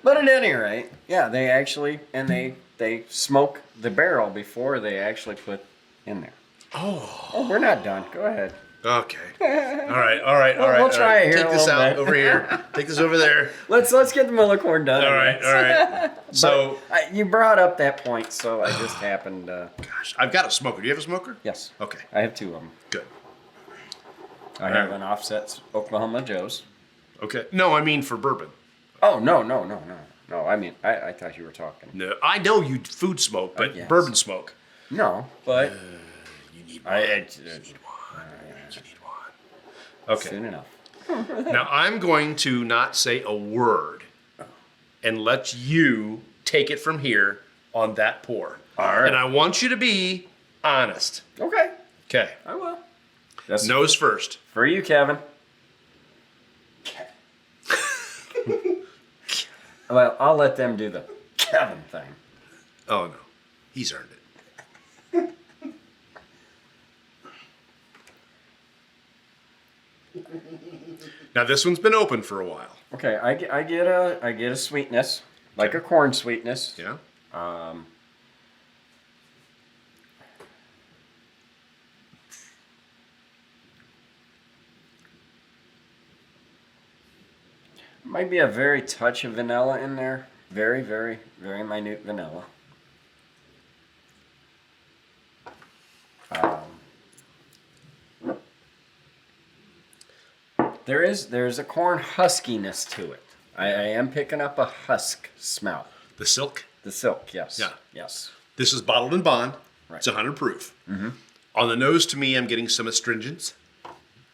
But at any rate, yeah, they actually, and they smoke the barrel before they actually put in there. Oh, we're not done. Go ahead. Okay. All right. We'll try it here Take a this little out bit. over here. Take this over there. Let's get the Miller corn done. All right. So, You brought up that point, so I just happened. gosh, I've got a smoker. Do you have a smoker? Yes. Okay. I have 2 of them. Good. I have an offset Oklahoma Joe's. Okay. No, I mean for bourbon. Oh no! I mean, I thought you were talking. No, I know you food smoke, but Yes. bourbon smoke. No, but You need I You need one. Okay. soon enough. Now I'm going to not say a word and let you take it from here on that pour. All right. And I want you to be honest. Okay, Okay. I will. That's Nose first. for you, Kevin. Well, I'll let them do the Kevin thing. Oh no. He's earned it. Now this one's been open for a while. Okay, I get a sweetness, like a corn sweetness. Yeah. Might be a very touch of vanilla in there. Very, very, very minute vanilla. There's a corn huskiness to it. I am picking up a husk smell. The silk. The silk, yes. Yeah. Yes. This is bottled in bond. Right. It's 100 proof. Mm-hmm. On the nose, to me, I'm getting some astringents.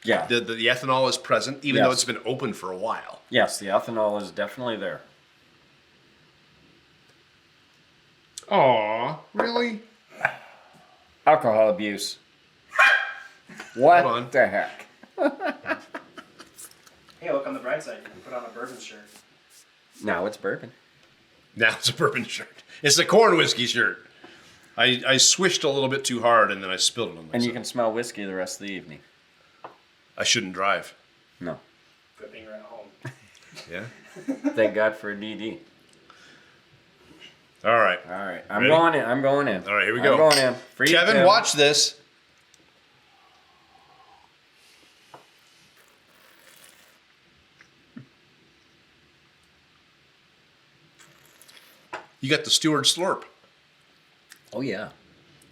Yeah. The ethanol is present, even Yes. though it's been open for a while. Yes, the ethanol is definitely there. Aw, really? Alcohol abuse. What Hold on. the heck? Hey, look on the bright side. You can put on a bourbon shirt. Now it's bourbon. Now it's a bourbon shirt. It's a corn whiskey shirt. I swished a little bit too hard and then I spilled it on myself. And you can smell whiskey the rest of the evening. I shouldn't drive. No. Good thing you're at home. Yeah. Thank God for a DD. All right. All right. I'm Ready? going in. I'm going in. All right, here we go. I'm going in. For you, Kevin, Tim. watch this. You got the Stewart slurp. Oh, yeah.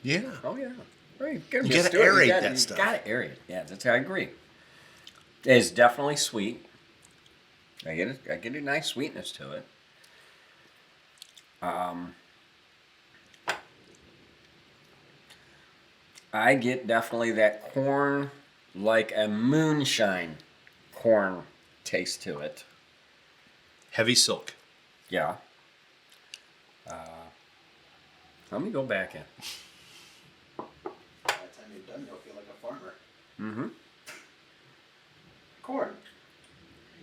Yeah. Oh, yeah. Right. You gotta aerate that stuff. You gotta aerate. Yeah, I agree. It's definitely sweet. I get a nice sweetness to it. I get definitely that corn, like a moonshine corn taste to it. Heavy silk. Yeah. Let me go back in. By the time you're done, you'll feel like a farmer. Mm-hmm. Corn.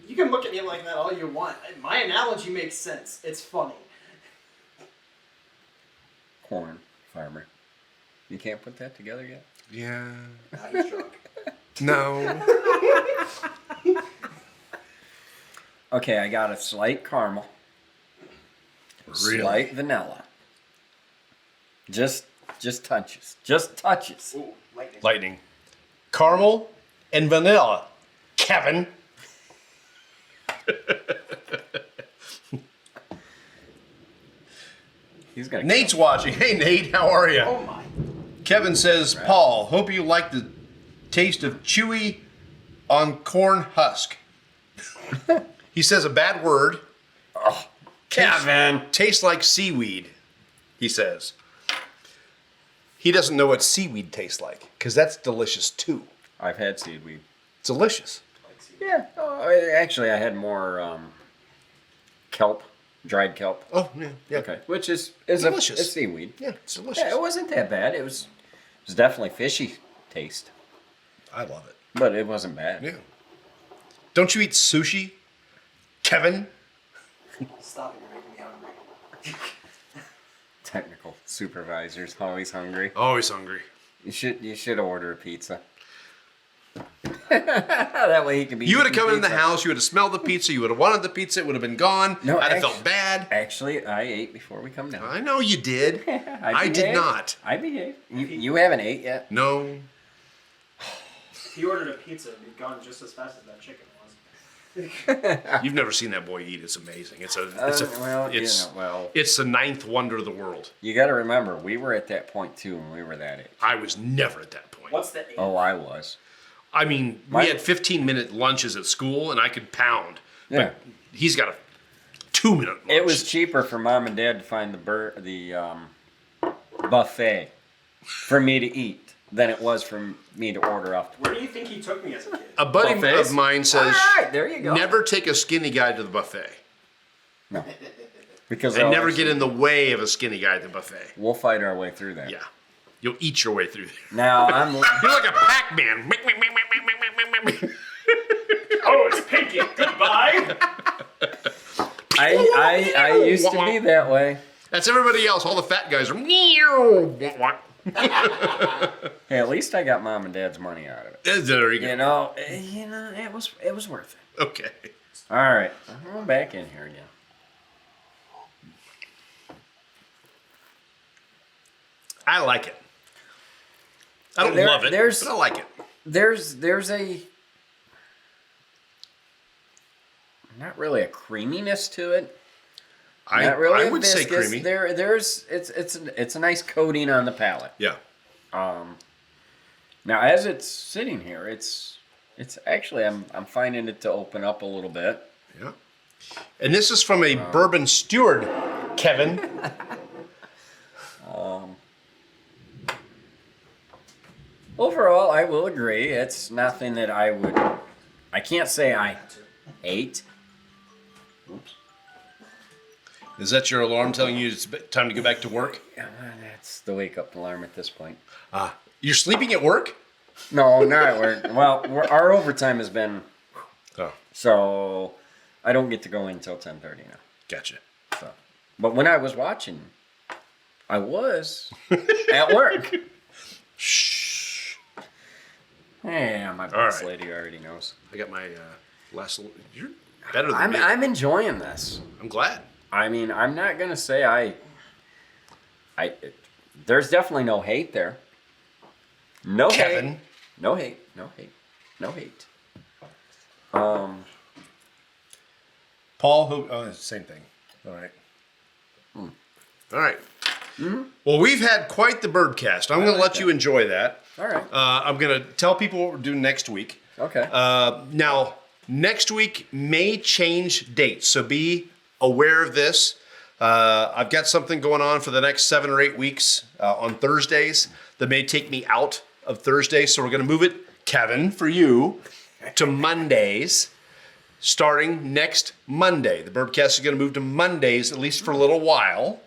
You can look at me like that all you want. My analogy makes sense. It's funny. Corn farmer. You can't put that together yet? Yeah. Now he's drunk. No. Okay, I got a slight caramel. Really? Slight vanilla. Just touches. Just touches. Ooh, lightning. Lightning. Caramel and vanilla. Kevin. He's gonna Nate's kill watching. Hey, Nate, how are you? Oh my. Kevin says, Paul, hope you like the taste of chewy on corn husk. He says a bad word. Oh, Kevin. Tastes like seaweed, he says. He doesn't know what seaweed tastes like, because that's delicious too. I've had seaweed. It's delicious. Yeah. Oh, actually, I had more kelp, dried kelp. Oh, yeah. Okay. Which is Delicious. a seaweed. Yeah, it's delicious. Yeah, it wasn't that bad. It was definitely fishy taste, I love it. but it wasn't bad. Yeah. Don't you eat sushi, Kevin? Stop it, you're making me hungry. Technical supervisor's always hungry. Always hungry. You should order a pizza. That way he can be. You would have eating come in the pizza. house, you would have smelled the pizza, you would have wanted the pizza, it would have been gone. No, I'd have actu- felt bad. Actually, I ate before we come down. I know you did. I did behaved. not. I behaved. You haven't ate yet? No. If he ordered a pizza, it'd be gone just as fast as that chicken was. You've never seen that boy eat. It's amazing. It's the ninth wonder of the world. You got to remember, we were at that point too when we were that age. I was never at that point. What's the age? Oh, I was. I mean, My- we had 15-minute lunches at school, and I could pound. Yeah. But he's got a 2-minute lunch. It was cheaper for mom and dad to find the buffet for me to eat than it was for me to order off. Where do you think he took me as a kid? A buddy Buffets? of mine says, All right, there you go. never take a skinny guy to the buffet. No. Because And they'll never actually- get in the way of a skinny guy at the buffet. We'll fight our way through that. Yeah. You'll eat your way through there. Now I'm. You're like a Pac-Man. Oh, it's Pinky. Goodbye. I used to be that way. That's everybody else. All the fat guys are. Hey, at least I got mom and dad's money out of it. There you go. It was worth it. Okay. All right, I'm going back in here again. I like it. I don't love it, but I like it. There's a not really a creaminess to it. Not really I would say creamy. It's a nice coating on the palate. Yeah. Now as it's sitting here, it's actually I'm finding it to open up a little bit. Yeah. And this is from a bourbon steward, Kevin. Overall, I will agree. It's nothing that I can't say I hate. Oops. Is that your alarm telling you it's time to go back to work? Yeah, that's the wake-up alarm at this point. You're sleeping at work? No, not at work. Well, our overtime has been... Oh, So, I don't get to go in until 10:30 now. gotcha. So, but when I was watching, I was at work. Shh. Yeah, my boss right. lady already knows. I got my last... You're better than me. I'm enjoying this. I'm glad. I mean, I'm not gonna say there's definitely no hate there. No Kevin. hate. No hate. No hate. No hate. Paul, who... Oh, it's the same thing. All right. All right. Mm-hmm. Well, we've had quite the Bourbcast. I'm going to let you enjoy that. All right. I'm going to tell people what we're doing next week. Okay. Now, next week may change dates, so be aware of this. I've got something going on for the next 7 or 8 weeks on Thursdays that may take me out of Thursdays, so we're going to move it, Kevin, for you, to Mondays. Starting next Monday. The Bourbcast is going to move to Mondays, at least for a little while.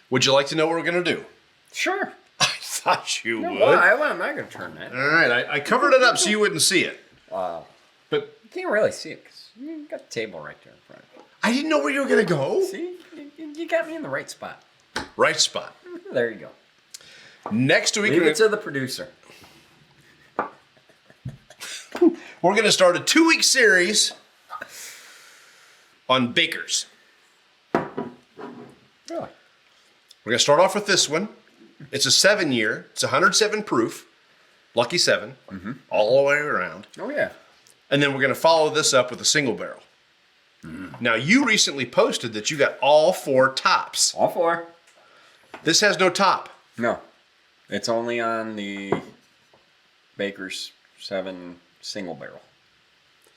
Would you like to know what we're going to do? Sure. I thought you would. Well, I'm not going to turn that. All right. I covered it up so you wouldn't see it. Wow. But You can't really see it because you got the table right there in front. I didn't know where you were going to go. See? You got me in the right spot. Right spot. There you go. Next week, Leave it to the producer. we're going to start a 2-week series on bakers. Really? We're going to start off with this one. It's a 7-year. It's 107 proof. Lucky 7. Mm-hmm. All the way around. Oh, yeah. And then we're going to follow this up with a single barrel. Mm-hmm. Now, you recently posted that you got all 4 tops. All 4. This has no top. No. It's only on the Baker's 7 single barrel.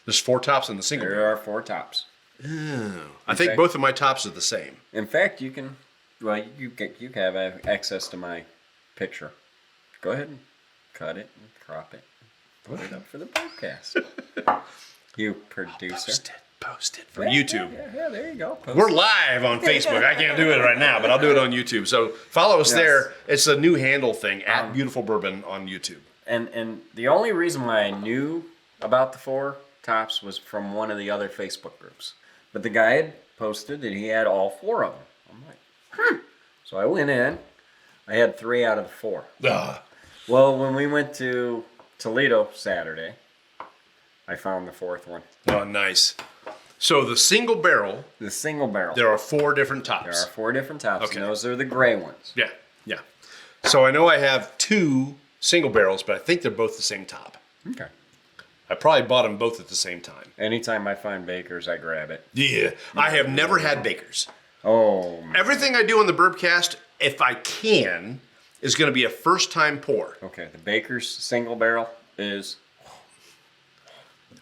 There's 4 tops in the single barrel. There are 4 tops. Oh. I think both of my tops are the same. In fact, you can have access to my picture. Go ahead and cut it and crop it. Put it up for the podcast. You producer. Post it for YouTube. Yeah, there you go. We're live on Facebook. I can't do it right now, but I'll do it on YouTube. So follow us there. It's a new handle thing, at Beautiful Bourbon on YouTube. And the only reason why I knew about the 4 tops was from one of the other Facebook groups. But the guy had posted that he had all 4 of them. I'm like, So I went in. I had 3 out of the 4. Well, when we went to Toledo Saturday, I found the 4th one. Oh, nice. So the single barrel. The single barrel. There are 4 different tops. There are 4 different tops, Okay. and those are the gray ones. Yeah. So I know I have 2 single barrels, but I think they're both the same top. Okay. I probably bought them both at the same time. Anytime I find Baker's, I grab it. Yeah. I have never had Bakers. Oh, man. Everything I do on the Bourbcast, if I can, is going to be a first-time pour. Okay, the Baker's single barrel is...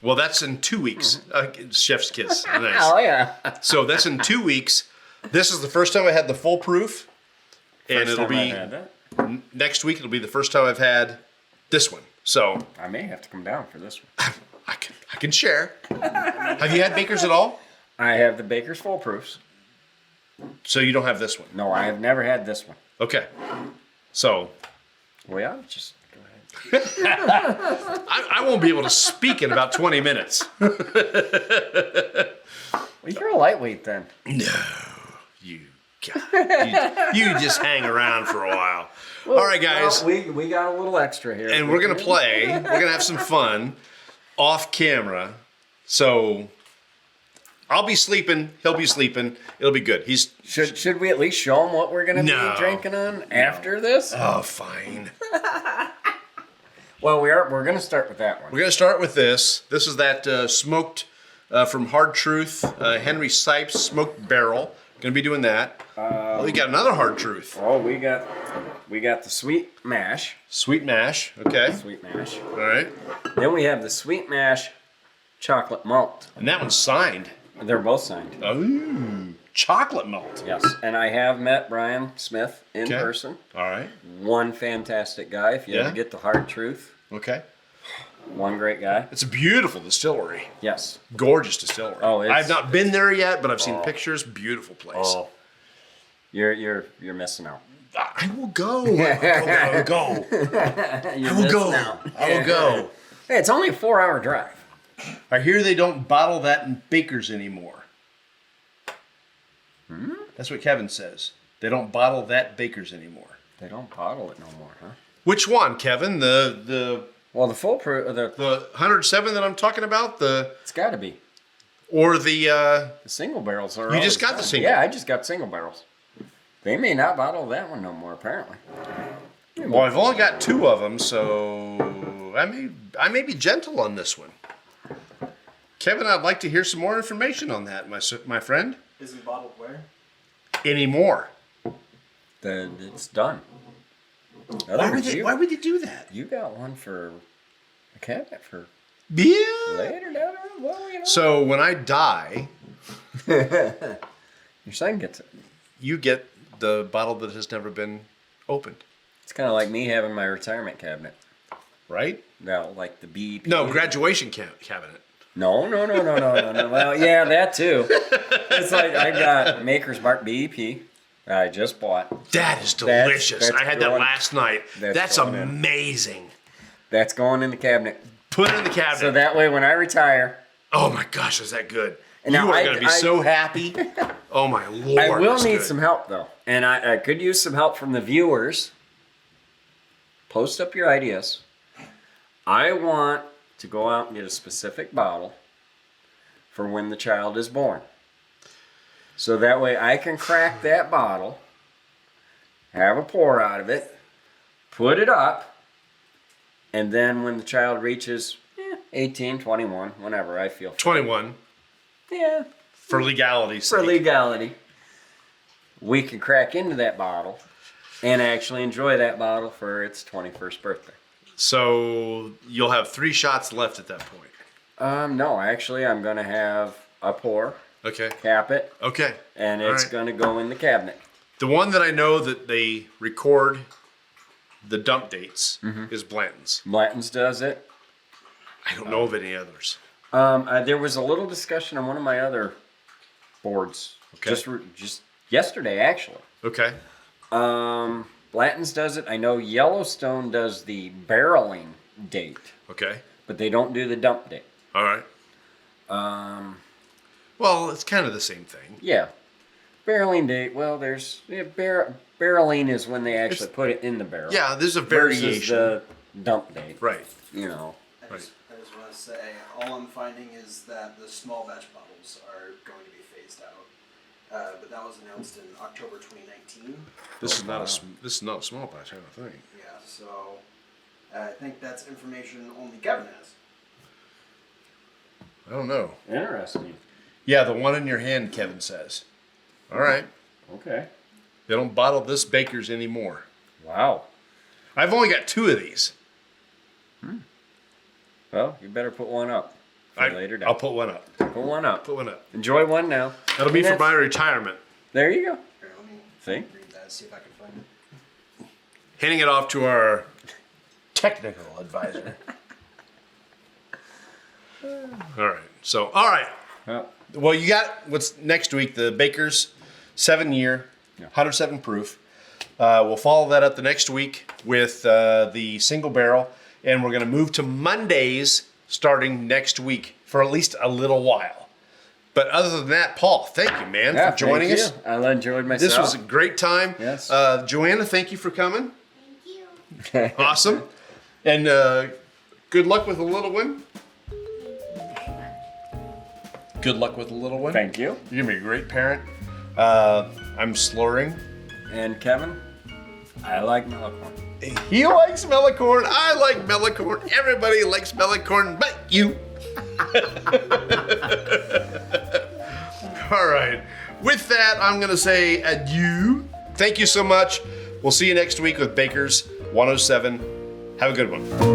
Well, that's in 2 weeks. Chef's kiss. Nice. Oh, yeah. So that's in 2 weeks. This is the first time I had the full proof. And First it'll time be I've had that. next week. It'll be the first time I've had this one. So I may have to come down for this one. I can share. Have you had Bakers at all? I have the Baker's full proofs. So you don't have this one. No, I have never had this one. Okay. So Well, yeah, just go ahead. I won't be able to speak in about 20 minutes. Well, you're a lightweight then. No, you God, you just hang around for a while. All right, guys. Well, we got a little extra here. And we're going to play. We're going to have some fun off camera. So I'll be sleeping. He'll be sleeping. It'll be good. Should we at least show him what we're going to be drinking on after this? Oh, fine. Well, we're going to start with that one. We're going to start with this. This is that smoked from Hard Truth, Henry Sipes smoked barrel. Going to be doing that. We got another Hard Truth. Oh, we got the sweet mash. Sweet mash. Okay. Sweet mash. All right. Then we have the sweet mash chocolate malt. And that one's signed. They're both signed. Oh, chocolate malt. Yes. And I have met Brian Smith in person. All right. One fantastic guy. If you ever get the Hard Truth. Okay. One great guy. It's a beautiful distillery. Yes. Gorgeous distillery. Oh, I've not been there yet, but I've seen pictures. Beautiful place. Oh. You're missing out. I will go. I will go. I will go. I will go. Hey, it's only a 4-hour drive. I hear they don't bottle that in Bakers anymore. That's what Kevin says. They don't bottle that Bakers anymore. They don't bottle it no more, huh? Which one, Kevin? The Well, the full proof, the 107 that I'm talking about, it's got to be or the the single barrels are. You just got the single. Yeah, I just got single barrels. They may not bottle that one no more, apparently. Well, I've only got 2 of them, so I may be gentle on this one. Kevin, I'd like to hear some more information on that, my friend. Is it bottled where? Anymore. Then it's done. Why would they do that? You got one for a cabinet for Yeah. later down the road. Well, you know. So when I die, Your son gets it. you get the bottle that has never been opened, It's kind of like me having my retirement cabinet. right? No, like the BEP. No, graduation cabinet. No. Well, yeah, that too. It's like I got Maker's Mark BEP. I just bought. That is delicious. That's I had that going- last night. That's going in. amazing. That's going in the cabinet. Put it in the cabinet. So that way, when I retire, Oh my gosh, is that good? And You now are going to be so happy. Oh my Lord. I will that's need good. some help though, and I could use some help from the viewers. Post up your ideas. I want to go out and get a specific bottle for when the child is born. So that way I can crack that bottle, have a pour out of it, put it up, and then when the child reaches 18, 21, whenever I feel 21 yeah, for legality's for sake. legality, we can crack into that bottle and actually enjoy that bottle for its 21st birthday. So you'll have 3 shots left at that point. No, actually, I'm going to have a pour, Okay. cap it, Okay. and All it's right. going to go in the cabinet. The one that I know that they record the dump dates is Blanton's. Blanton's does it. I don't know of any others. There was a little discussion on one of my other boards, Okay. just yesterday, actually. Okay. Blanton's does it. I know Yellowstone does the barreling date, Okay. but they don't do the dump date. All right. Well, it's kind of the same thing. Yeah. Barreling date, well, there's... barreling is when they actually put it in the barrel. Yeah, there's a Versus variation. the dump date. Right. You know. I just want to say, all I'm finding is that the small batch bottles are going to be phased out. But that was announced in October 2019. This is not a small batch, I don't think. Yeah, so I think that's information only Kevin has. I don't know. Interesting. Yeah, the one in your hand, Kevin says. All right. Okay. They don't bottle this Baker's anymore. Wow. I've only got 2 of these. Well, you better put one up for later down. I'll put one up. Put one up. Put one up. Enjoy one now. That'll be And for that's- my retirement. There you go. Here, let me See? read that, see if I can find it. Handing it off to our technical advisor. All right. So, all right. Well, Well, you got what's next week, the Baker's 7-year, Yeah. 107 proof. We'll follow that up the next week with the single barrel, and we're going to move to Mondays starting next week for at least a little while. But other than that, Paul, thank you, man, for joining thank us. you. I enjoyed myself. This was a great time. Yes. Joanna, thank you for coming. Thank you. Awesome. And good luck with the little one. Good luck with the little one. Thank you. You're going to be a great parent. I'm slurring. And Kevin, I like Melicorn. He likes Melicorn. I like Melicorn. Everybody likes Melicorn but you. All right. With that, I'm going to say adieu. Thank you so much. We'll see you next week with Baker's 107. Have a good one.